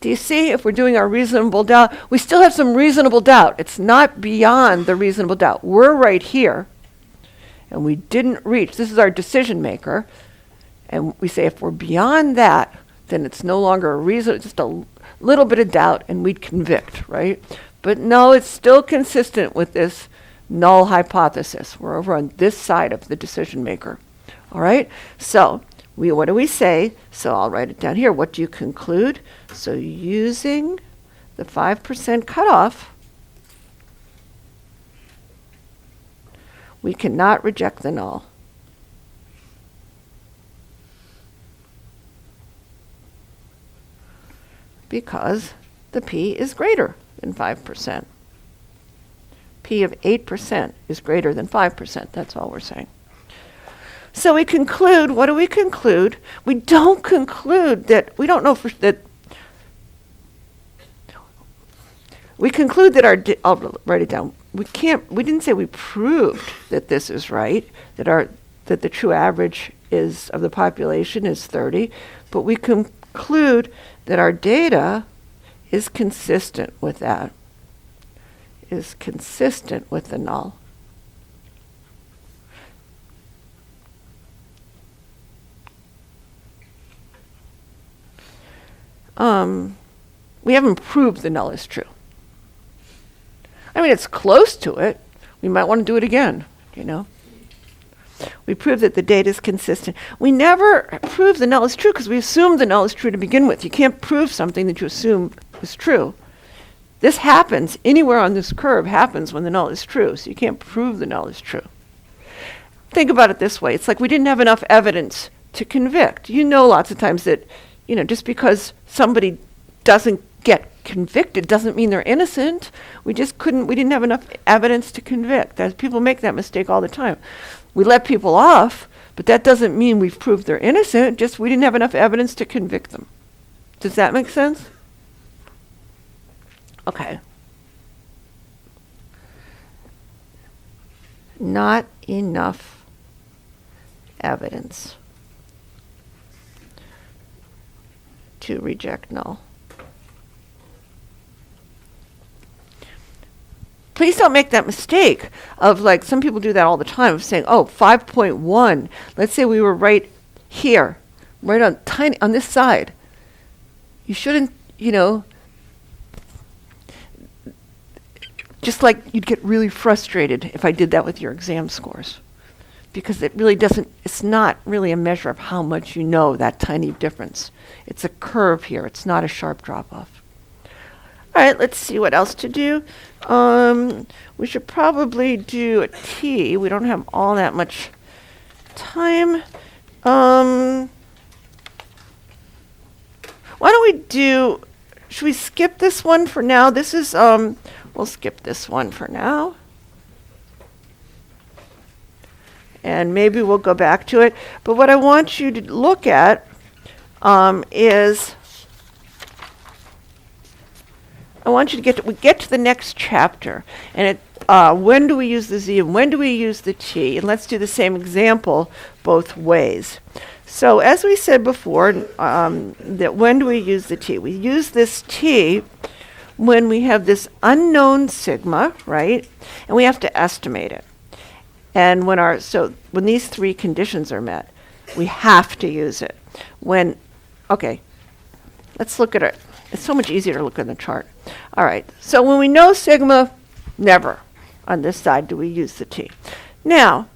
A: Do you see, if we're doing our reasonable doubt, we still have some reasonable doubt. It's not beyond the reasonable doubt. We're right here, and we didn't reach. This is our decision maker. And we say if we're beyond that, then it's no longer a reason, it's just a little bit of doubt, and we'd convict, right? But no, it's still consistent with this null hypothesis. We're over on this side of the decision maker. All right? So what do we say? So I'll write it down here. What do you conclude? So using the 5% cutoff, we cannot reject the null. Because the p is greater than 5%. P of 8% is greater than 5%. That's all we're saying. So we conclude, what do we conclude? We don't conclude that, we don't know that, we conclude that I'll write it down. We didn't say we proved that this is right, that the true average of the population is 30, but we conclude that our data is consistent with that, is consistent with the null. We haven't proved the null is true. I mean, it's close to it. We might want to do it again, you know. We prove that the data is consistent. We never prove the null is true because we assume the null is true to begin with. You can't prove something that you assume is true. This happens, anywhere on this curve happens when the null is true, so you can't prove the null is true. Think about it this way. It's like we didn't have enough evidence to convict. You know lots of times that, you know, just because somebody doesn't get convicted doesn't mean they're innocent. We didn't have enough evidence to convict. People make that mistake all the time. We let people off, but that doesn't mean we've proved they're innocent, just we didn't have enough evidence to convict them. Does that make sense? Okay. Not enough evidence to reject null. Please don't make that mistake of, like, some people do that all the time, of saying, oh, 5.1, let's say we were right here, right on this side. You shouldn't, you know, just like you'd get really frustrated if I did that with your exam scores, because it's not really a measure of how much you know, that tiny difference. It's a curve here. It's not a sharp drop-off. All right, let's see what else to do. We should probably do a T. We don't have all that much time. Why don't should we skip this one for now? This is, we'll skip this one for now. And maybe we'll go back to it. But what I want you to look at is, I want you to get to the next chapter. And when do we use the Z and when do we use the T? And let's do the same example both ways. So as we said before, that when do we use the T? We use this T when we have this unknown sigma, right? And we have to estimate it. And when these three conditions are met, we have to use it. Okay, let's look at it. It's so much easier to look at the chart. All right, so when we know sigma, never on this side do we use the T. Now,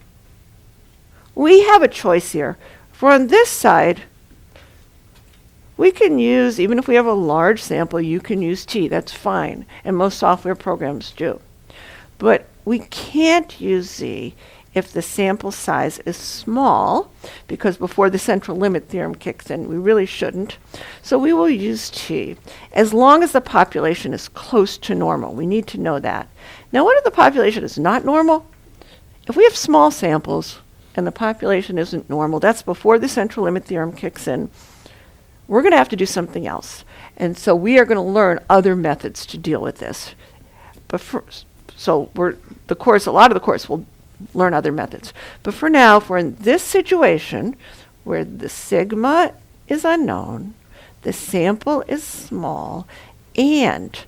A: we have a choice here. For on this side, we can use, even if we have a large sample, you can use T. That's fine, and most software programs do. But we can't use Z if the sample size is small, because before the central limit theorem kicks in, we really shouldn't. So we will use T as long as the population is close to normal. We need to know that. Now, what if the population is not normal? If we have small samples and the population isn't normal, that's before the central limit theorem kicks in, we're going to have to do something else. And so we are going to learn other methods to deal with this. But a lot of the course will learn other methods. But for now, if we're in this situation where the sigma is unknown, the sample is small, and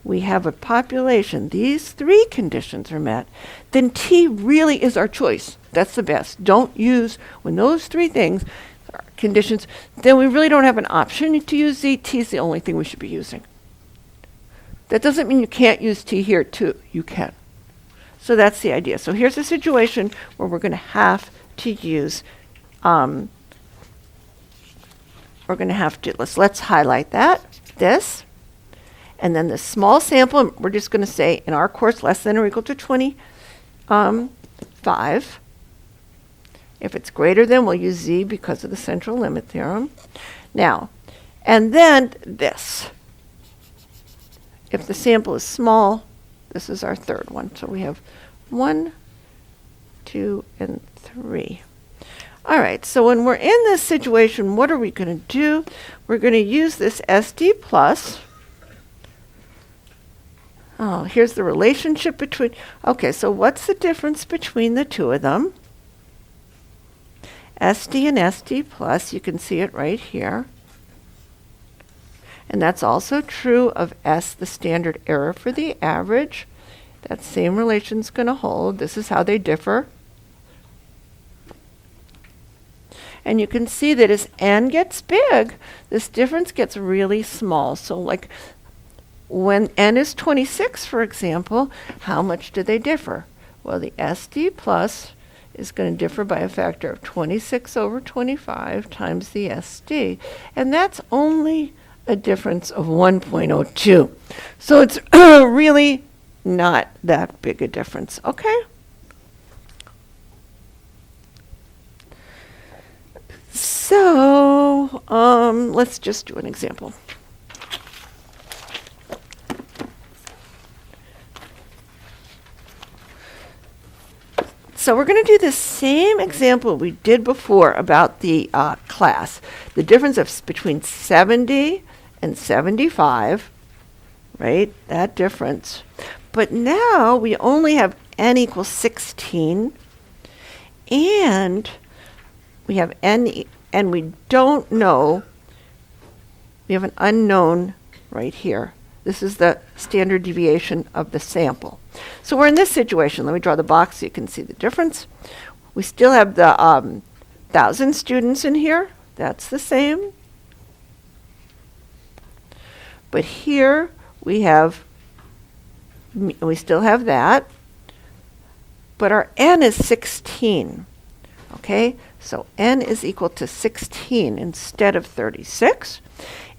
A: we have a population, these three conditions are met, then T really is our choice. That's the best. Don't use, when those three things are conditions, then we really don't have an option to use Z. T is the only thing we should be using. That doesn't mean you can't use T here too. You can. So that's the idea. So here's a situation where we're going to have to use, let's highlight this, and then the small sample, we're just going to say in our course less than or equal to 25. If it's greater than, we'll use Z because of the central limit theorem. Now, and then this. If the sample is small, this is our third one. So we have 1, 2, and 3. All right, so when we're in this situation, what are we going to do? We're going to use this SD plus. Oh, here's the relationship between, okay, so what's the difference between the two of them? SD and SD plus, you can see it right here. And that's also true of S, the standard error for the average. That same relation's going to hold. This is how they differ. And you can see that as n gets big, this difference gets really small. So like when n is 26, for example, how much do they differ? Well, the SD plus is going to differ by a factor of 26 over 25 times the SD. And that's only a difference of 1.02. So it's really not that big a difference, okay? So let's just do an example. So we're going to do the same example we did before about the class. The difference between 70 and 75, right? That difference. But now we only have n equals 16, and we have n, and we don't know, we have an unknown right here. This is the standard deviation of the sample. So we're in this situation. Let me draw the box so you can see the difference. We still have the 1,000 students in here. That's the same. But here we still have that. But our n is 16. Okay? So n is equal to 16 instead of 36.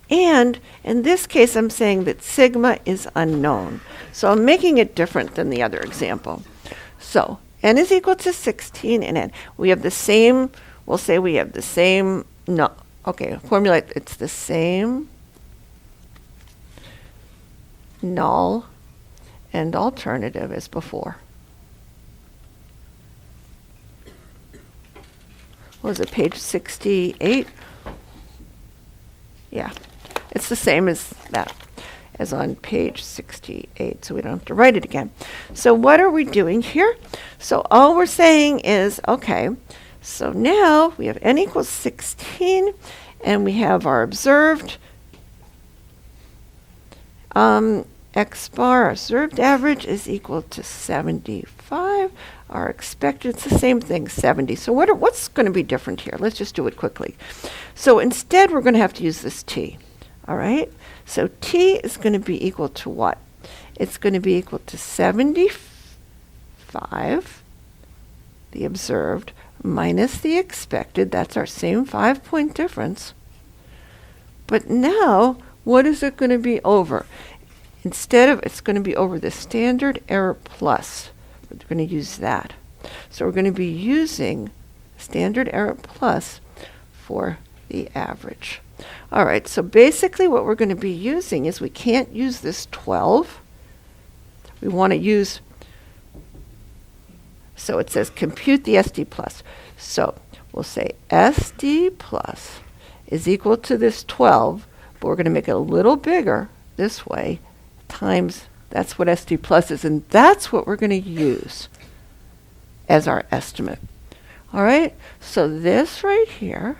A: And in this case, I'm saying that sigma is unknown. So I'm making it different than the other example. So n is equal to 16 and n. We have the same, we'll say we have the same, no, okay, formulate, it's the same null and alternative as before. What was it, page 68? Yeah. It's the same as that, as on page 68, so we don't have to write it again. So what are we doing here? So all we're saying is, okay, so now we have n equals 16, and we have our observed x bar, our observed average is equal to 75. Our expected, it's the same thing, 70. So what's going to be different here? Let's just do it quickly. So instead, we're going to have to use this t. All right? So t is going to be equal to what? It's going to be equal to 75, the observed, minus the expected. That's our same 5-point difference. But now, what is it going to be over? Instead of, it's going to be over the standard error plus. We're going to use that. So we're going to be using standard error plus for the average. All right, so basically what we're going to be using is we can't use this 12. We want to use, so it says compute the SD plus. So we'll say SD plus is equal to this 12, but we're going to make it a little bigger this way, times, that's what SD plus is, and that's what we're going to use as our estimate. All right, so this right here,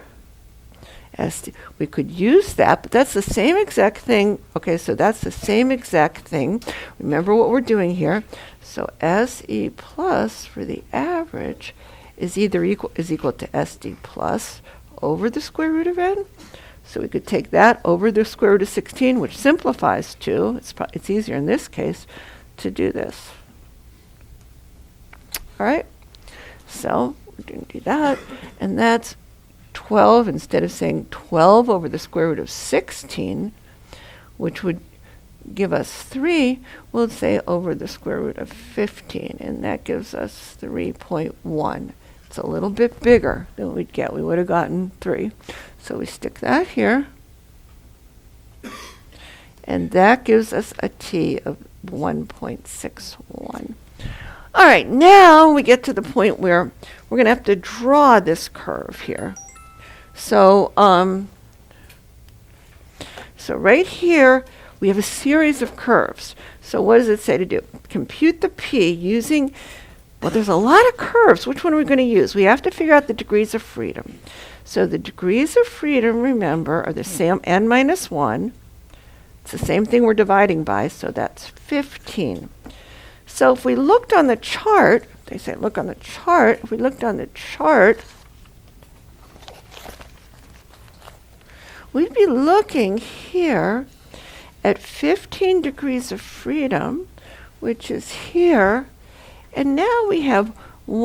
A: we could use that, but that's the same exact thing. Okay, so that's the same exact thing. Remember what we're doing here. So SE plus for the average is equal to SD plus over the square root of n. So we could take that over the square root of 16, which simplifies to, it's easier in this case, to do this. All right, so we're going to do that, and that's 12, instead of saying 12 over the square root of 16, which would give us 3, we'll say over the square root of 15, and that gives us 3.1. It's a little bit bigger than we'd get. We would have gotten 3. So we stick that here, and that gives us a t of 1.61. All right, now we get to the point where we're going to have to draw this curve here. So, so right here, we have a series of curves. So what does it say to do? Compute the p using, well, there's a lot of curves. Which one are we going to use? We have to figure out the degrees of freedom. So the degrees of freedom, remember, are the same, n minus 1. It's the same thing we're dividing by, so that's 15. So if we looked on the chart, they say look on the chart. If we looked on the chart, we'd be looking here at 15 degrees of freedom, which is here, and now we have we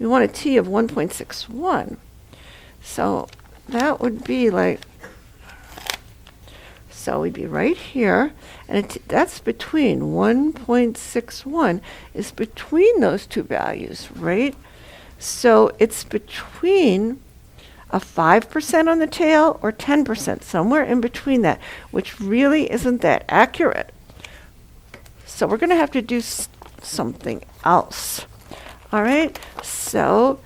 A: want a t of 1.61. So that would be like, so we'd be right here, and that's between 1.61 is between those two values, right? So it's between a 5% on the tail or 10%, somewhere in between that, which really isn't that accurate. So we're going to have to do something else. All right, so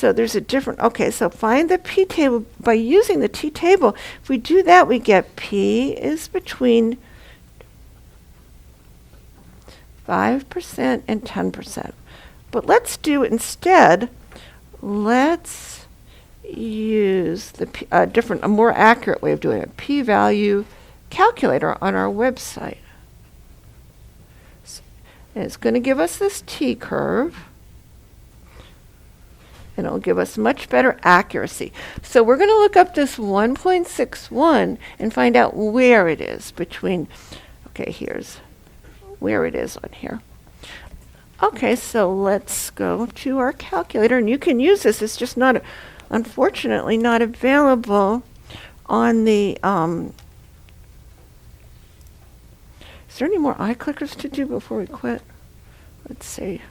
A: there's a different, okay, so find the p table by using the t table. If we do that, we get p is between 5% and 10%. But let's do instead, let's use a more accurate way of doing it, p-value calculator on our website. And it's going to give us this t-curve, and it'll give us much better accuracy. So we're going to look up this 1.61 and find out where it is between, okay, here's where it is on here. Okay, so let's go to our calculator, and you can use this. It's just not, unfortunately, not available on the, is there any more iClickers to do before we quit? Let's see.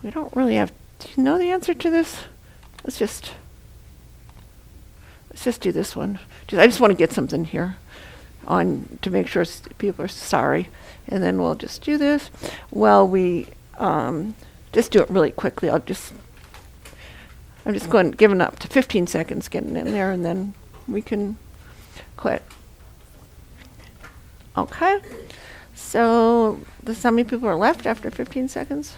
A: We don't really have, do you know the answer to this? Let's just do this one. I just want to get something here on to make sure people are sorry. And then we'll just do this. Well, we just do it really quickly. I'm just giving up to 15 seconds getting in there, and then we can quit. Okay. So how many people are left after 15 seconds?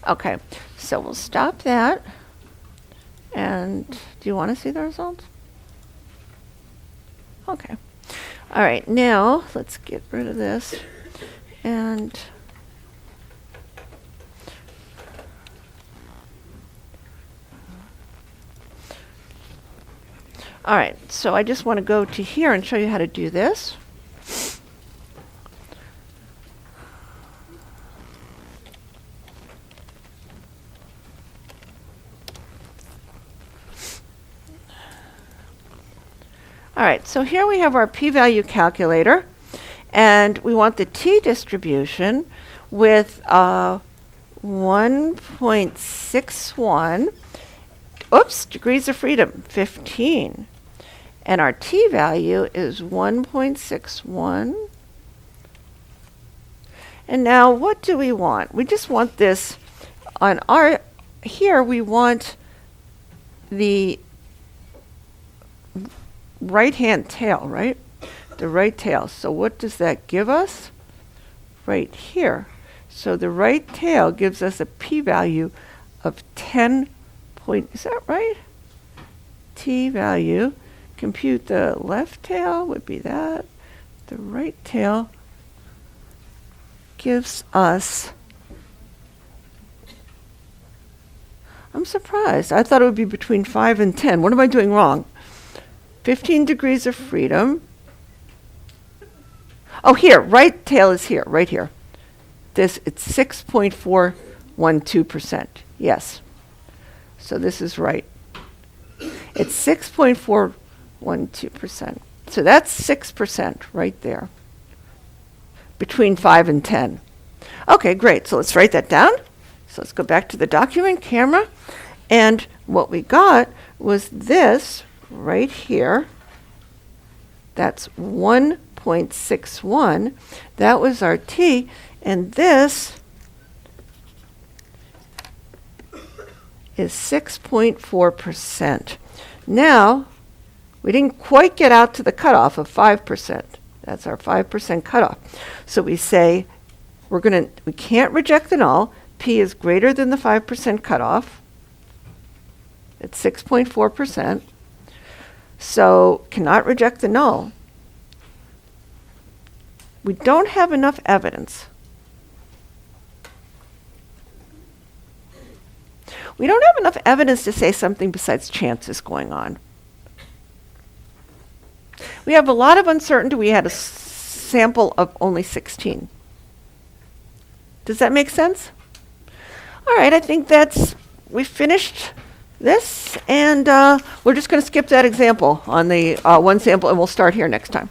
A: Okay. So we'll stop that. And do you want to see the results? Okay. All right, now let's get rid of this. And all right, so I just want to go to here and show you how to do this. All right, so here we have our p-value calculator, and we want the t-distribution with 1.61, degrees of freedom, 15. And our t-value is 1.61. And now what do we want? We just want this on here we want the right-hand tail, right? The right tail. So what does that give us? Right here. So the right tail gives us a p-value of 10 point, is that right? T-value. Compute the left tail would be that. The right tail gives us, I'm surprised. I thought it would be between 5 and 10. What am I doing wrong? 15 degrees of freedom. Oh, here, right tail is here, right here. It's 6.412%. Yes. So this is right. It's 6.412%. So that's 6% right there. Between 5 and 10. Okay, great. So let's write that down. So let's go back to the document camera. And what we got was this right here. That's 1.61. That was our t. And this is 6.4%. Now, we didn't quite get out to the cutoff of 5%. That's our 5% cutoff. So we say we can't reject the null. P is greater than the 5% cutoff. It's 6.4%. So cannot reject the null. We don't have enough evidence. We don't have enough evidence to say something besides chance is going on. We have a lot of uncertainty. We had a sample of only 16. Does that make sense? All right, I think we finished this, and we're just going to skip that example on the one sample, and we'll start here next time.